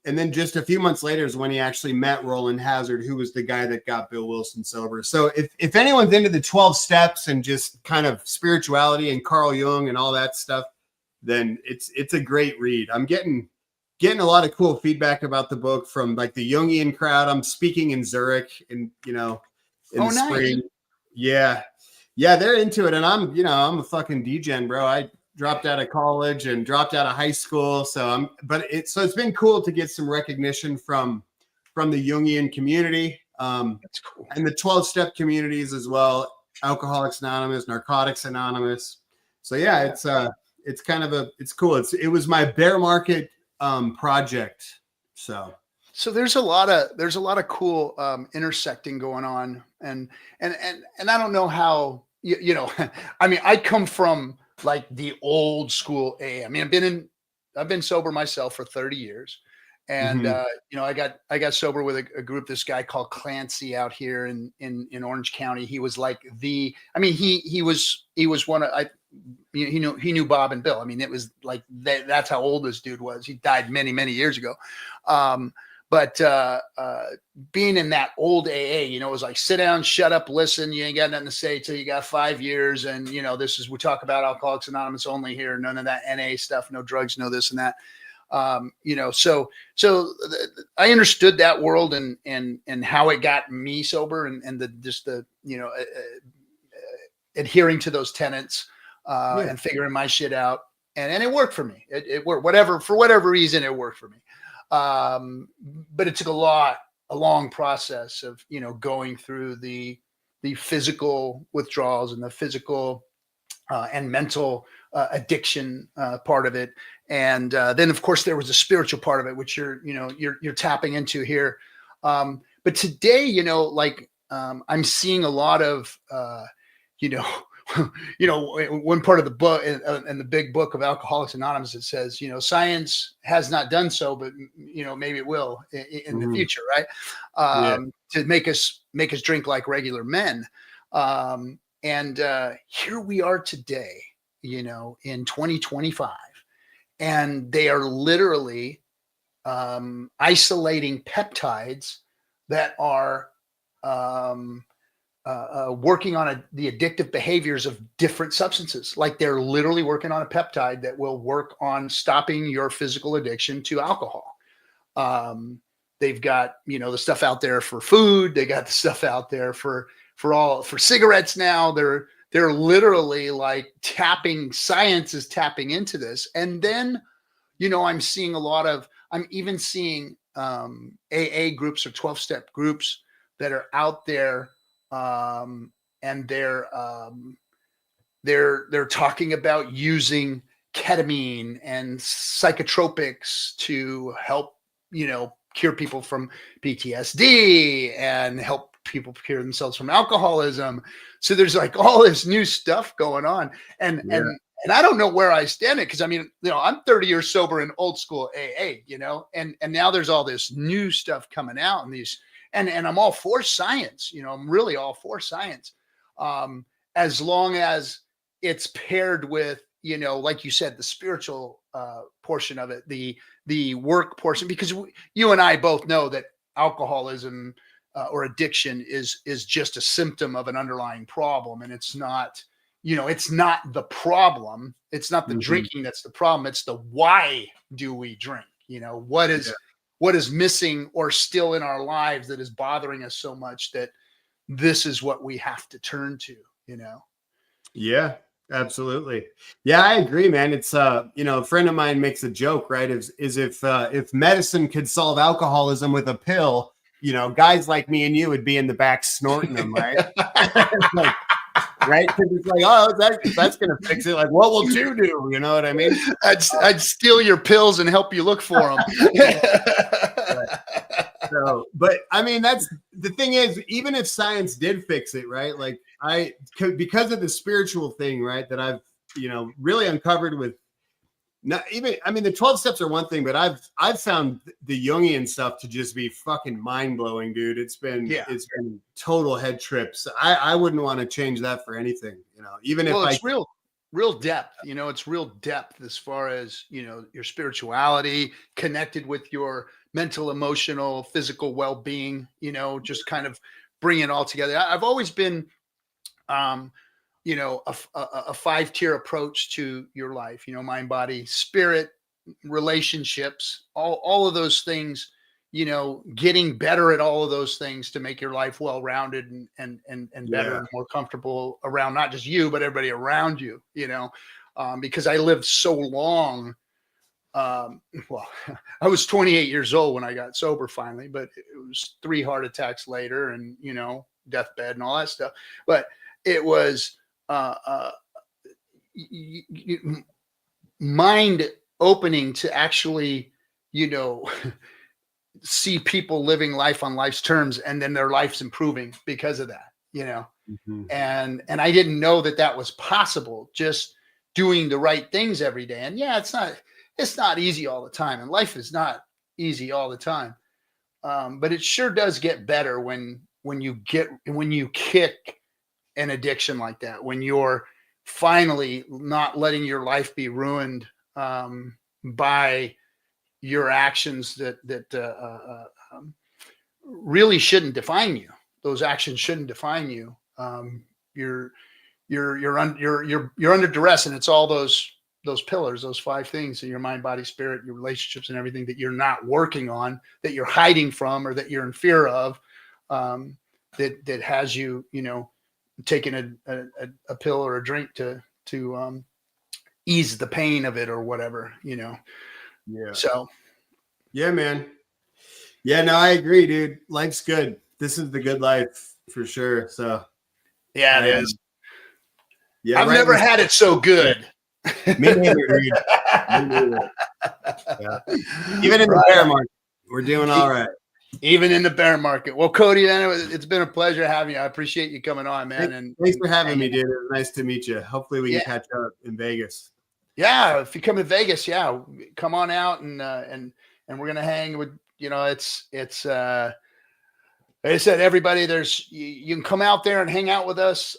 then just a few months later is when he actually met Roland Hazard, who was the guy that got Bill Wilson sober. So if anyone's into the 12 steps and just kind of spirituality and Carl Jung and all that stuff, then it's a great read. I'm getting a lot of cool feedback about the book from like the Jungian crowd. I'm speaking in Zurich in the spring. Yeah, they're into it, and I'm a fucking degen, bro. I dropped out of college and dropped out of high school, so it's been cool to get some recognition from the Jungian community, That's cool, and the 12-step communities as well, Alcoholics Anonymous, Narcotics Anonymous. So yeah, it's kind of it's cool. It was my bear market project. So there's a lot of cool intersecting going on, and I don't know how I mean, I come from like the old school AA. I mean, I've been sober myself for 30 years, and I got sober with a group. This guy called Clancy out here in Orange County. He was like he was one of he knew Bob and Bill. I mean, it was like that's how old this dude was. He died many years ago. But being in that old AA, it was like, sit down, shut up, listen. You ain't got nothing to say till you got 5 years. And, we talk about Alcoholics Anonymous only here. None of that NA stuff, no drugs, no this and that. So I understood that world and how it got me sober and adhering to those tenets and figuring my shit out. And it worked for me. It worked, for whatever reason, it worked for me. But it took a long process of, going through the physical withdrawals and the physical and mental addiction part of it. And then of course there was a spiritual part of it, which you're tapping into here. But today, I'm seeing a lot of, one part of the book in the big book of Alcoholics Anonymous, it says, science has not done so, but maybe it will in the future, right? To make us drink like regular men. And here we are today, in 2025, and they are literally isolating peptides that are working on the addictive behaviors of different substances. Like they're literally working on a peptide that will work on stopping your physical addiction to alcohol. They've got, the stuff out there for food. They got the stuff out there for cigarettes now. They're literally like science is tapping into this. And then, I'm even seeing AA groups or 12-step groups that are out there, and they're talking about using ketamine and psychotropics to help, cure people from PTSD and help people cure themselves from alcoholism. So there's like all this new stuff going on, and I don't know where I stand it, because I'm 30 years sober in old school AA, and now there's all this new stuff coming out, and and I'm all for science, I'm really all for science, as long as it's paired with, like you said, the spiritual portion of it, the work portion, because you and I both know that alcoholism or addiction is just a symptom of an underlying problem, and it's not. It's not the problem. It's not the drinking that's the problem. It's the why do we drink? What is missing or still in our lives that is bothering us so much that this is what we have to turn to, Yeah, absolutely. Yeah, I agree, man. It's a friend of mine makes a joke, right? Is if medicine could solve alcoholism with a pill, guys like me and you would be in the back snorting them, right? Like, right? Because it's like, oh, that's gonna fix it. Like, what will two do? You know what I mean? I'd steal your pills and help you look for them. So, but that's the thing is, even if science did fix it, right? Like because of the spiritual thing, right? That I've really uncovered with. Not even, the 12 steps are one thing, but I've found the Jungian stuff to just be fucking mind blowing, dude. It's been total head trips. I wouldn't want to change that for anything, even if it's real depth, it's real depth as far as, your spirituality connected with your mental, emotional, physical well-being, just kind of bring it all together. I've always been, a 5-tier approach to your life, mind, body, spirit, relationships, all of those things, getting better at all of those things to make your life well-rounded and better and more comfortable around not just you, but everybody around you, because I lived so long. Well, I was 28 years old when I got sober finally, but it was 3 heart attacks later and, deathbed and all that stuff. But it was, mind opening to actually, see people living life on life's terms, and then their life's improving because of that, and I didn't know that was possible, just doing the right things every day. And it's not easy all the time, and life is not easy all the time. But it sure does get better when you kick an addiction like that, when you're finally not letting your life be ruined by your actions that really shouldn't define you. Those actions shouldn't define you. You're under duress, and it's all those pillars, those 5 things: your mind, body, spirit, your relationships, and everything that you're not working on, that you're hiding from, or that you're in fear of, that has you, taking a pill or a drink to ease the pain of it or whatever, Yeah. So. Yeah, man. Yeah, no, I agree, dude. Life's good. This is the good life for sure. So. Yeah, it is. Yeah, I've never had it so good. Me neither, dude. Yeah. Even in the bear market, we're doing all right. Even in the bear market. Well, Cody, man, it's been a pleasure having you. I appreciate you coming on, man. Thanks for having me, dude. It was nice to meet you. Hopefully we can catch up in Vegas. Yeah, if you come to Vegas, come on out and we're gonna hang with, it's like I said, everybody, you can come out there and hang out with us.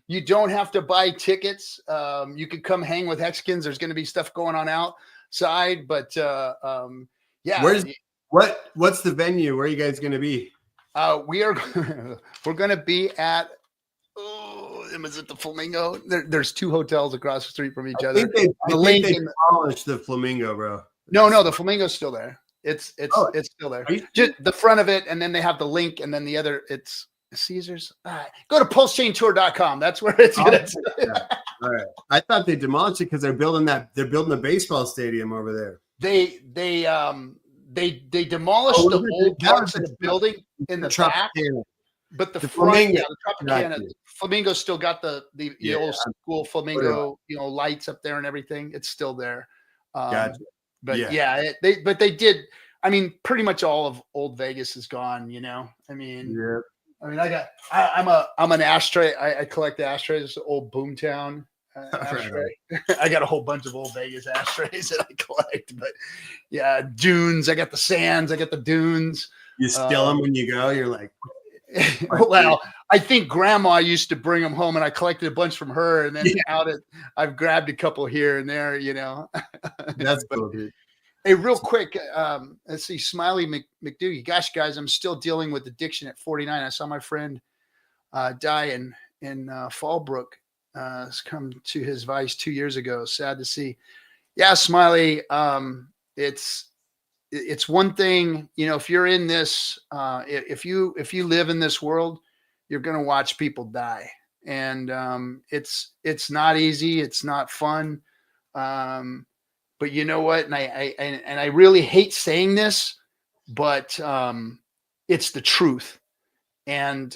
You don't have to buy tickets. You could come hang with Hexkins. There's going to be stuff going on outside, but yeah. What's the venue? Where are you guys going to be? We are we're going to be at is it the Flamingo? There's two hotels across the street from each other. I think they demolished the Flamingo, bro. No, the Flamingo's still there. It's Oh, still there. are you- Just the front of it, and then they have the link, and then the other. It's Caesars. Go to pulsechaintour.com. That's where it's gonna. All right. I thought they demolished it because they're building a baseball stadium over there. They demolished the old parts of the building in the back, but the front, Flamingo, the Tropicana, Flamingo's still got the old school Flamingo, lights up there and everything. It's still there. Gotcha. But they did. I mean, pretty much all of old Vegas is gone. I mean, I'm an ashtray. I collect ashtrays. It's an old Boomtown ashtray. I got a whole bunch of old Vegas ashtrays that I collect. But yeah, dunes. I got the sands. I got the dunes. You steal them when you go. You're like, well, I think Grandma used to bring them home, and I collected a bunch from her. And then I've grabbed a couple here and there. That's cool, dude. Hey, real quick, let's see, Smiley McDougie. Gosh, guys, I'm still dealing with addiction at 49. I saw my friend die in Fallbrook. Has come to his vice 2 years ago. Sad to see. Yeah, Smiley. It's one thing, if you're in this, if you live in this world, you're going to watch people die, and it's not easy. It's not fun. But you know what? And I really hate saying this, but it's the truth. And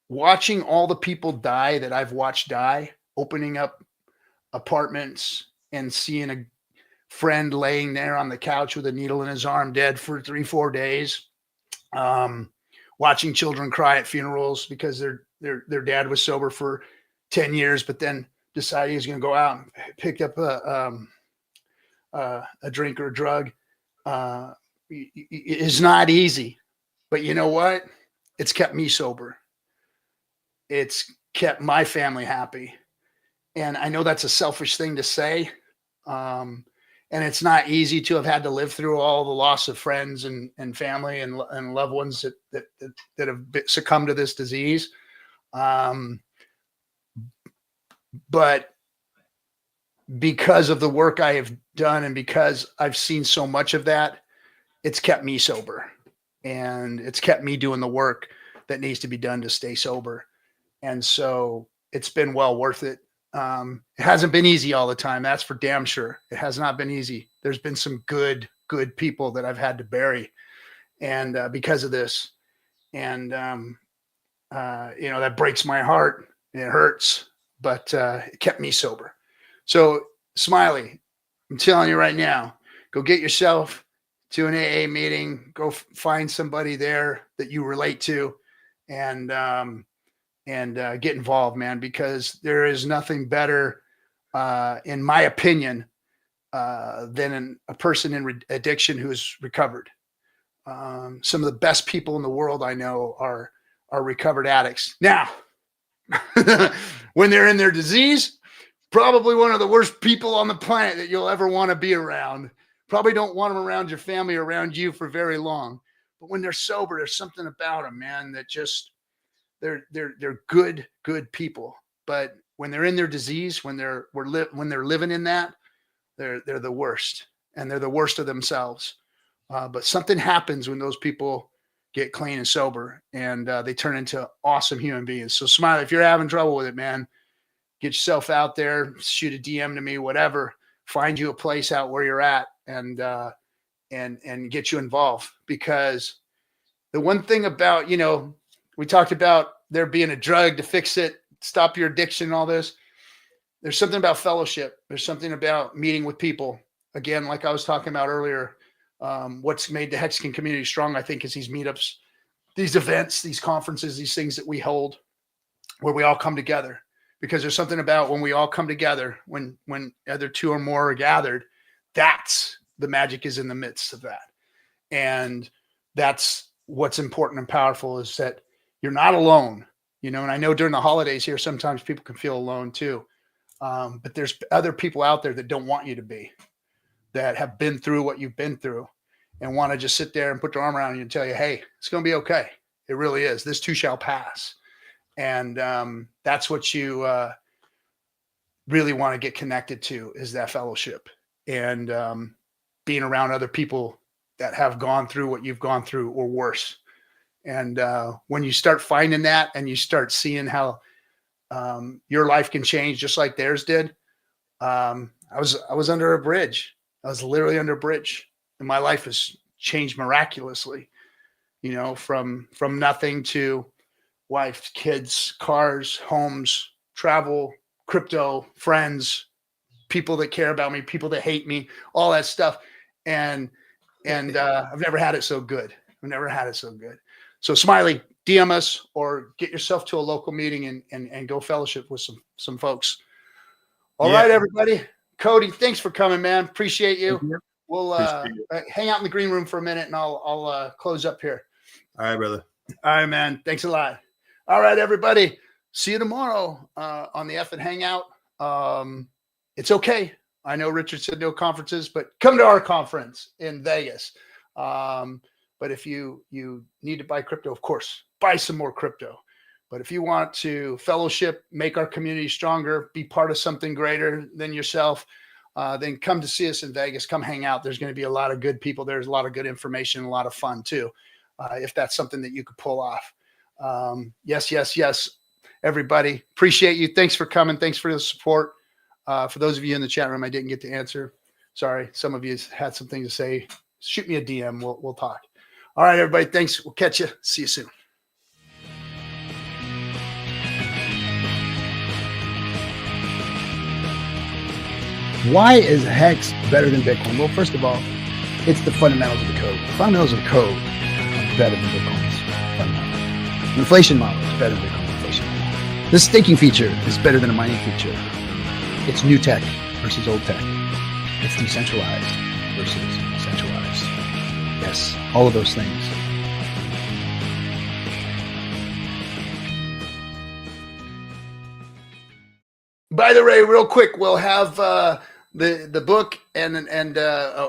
watching all the people die that I've watched die, opening up apartments and seeing a friend laying there on the couch with a needle in his arm, dead for 3-4 days, watching children cry at funerals because their dad was sober for 10 years, but then decided he was going to go out and pick up a drink or a drug, is not easy. But you know what? It's kept me sober. It's kept my family happy. And I know that's a selfish thing to say. And it's not easy to have had to live through all the loss of friends and family and loved ones that have succumbed to this disease. But because of the work I have done and because I've seen so much of that, it's kept me sober, and it's kept me doing the work that needs to be done to stay sober. And so it's been well worth it. It hasn't been easy all the time. That's for damn sure. It has not been easy. There's been some good people that I've had to bury, and because of this, and that breaks my heart. It hurts, but it kept me sober. So, Smiley, I'm telling you right now, go get yourself to an AA meeting. Go find somebody there that you relate to, and get involved, man, because there is nothing better, in my opinion, than a person in addiction who is recovered. Some of the best people in the world I know are recovered addicts. Now, when they're in their disease, probably one of the worst people on the planet that you'll ever want to be around. Probably don't want them around your family, around you for very long. But when they're sober, there's something about them, man, that just they're good people. But when they're in their disease, when they're living in that, they're the worst, and they're the worst of themselves. But something happens when those people get clean and sober, and they turn into awesome human beings. So, Smiley, if you're having trouble with it, man, get yourself out there, shoot a DM to me, whatever, find you a place out where you're at, and get you involved. Because the one thing about, we talked about there being a drug to fix it, stop your addiction and all this. There's something about fellowship. There's something about meeting with people. Again, like I was talking about earlier, what's made the Hexagon community strong, I think, is these meetups, these events, these conferences, these things that we hold where we all come together. Because there's something about when we all come together, when either two or more are gathered, that's the magic is in the midst of that. And that's what's important and powerful, is that you're not alone, and I know during the holidays here, sometimes people can feel alone too. But there's other people out there that don't want you to be, that have been through what you've been through, and want to just sit there and put their arm around you and tell you, hey, it's going to be okay. It really is. This too shall pass. And that's what you really want to get connected to, is that fellowship, and being around other people that have gone through what you've gone through or worse. And when you start finding that, and you start seeing how your life can change just like theirs did. I was under a bridge. I was literally under a bridge, and my life has changed miraculously, you know, from nothing to wife, kids, cars, homes, travel, crypto, friends, people that care about me, people that hate me, all that stuff. And I've never had it so good. I've never had it so good. So Smiley, DM us or get yourself to a local meeting and go fellowship with some folks. All right, everybody. Cody, thanks for coming, man. Appreciate you. We'll hang out in the green room for a minute, and I'll close up here. All right, brother. All right, man. Thanks a lot. All right, everybody. See you tomorrow on the F and Hangout. It's okay. I know Richard said no conferences, but come to our conference in Vegas. But if you need to buy crypto, of course, buy some more crypto. But if you want to fellowship, make our community stronger, be part of something greater than yourself, then come to see us in Vegas. Come hang out. There's going to be a lot of good people. There's a lot of good information, a lot of fun too, if that's something that you could pull off. Yes, everybody. Appreciate you. Thanks for coming. Thanks for the support. For those of you in the chat room I didn't get to answer, sorry. Some of you had some things to say. Shoot me a DM. We'll talk. All right, everybody. Thanks. We'll catch you. See you soon. Why is Hex better than Bitcoin? Well, first of all, it's the fundamentals of the code. The fundamentals of the code are better than Bitcoin's fundamentals. The inflation model is better than Bitcoin's inflation model. The staking feature is better than a mining feature. It's new tech versus old tech. It's decentralized versus centralized. Yes, all of those things. By the way, real quick, we'll have the book and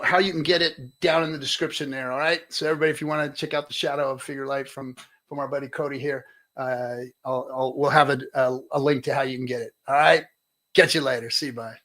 how you can get it down in the description there. All right. So everybody, if you want to check out the Shadow of Figure Light from our buddy Cody here, we'll have a link to how you can get it. All right. Catch you later. See you. Bye.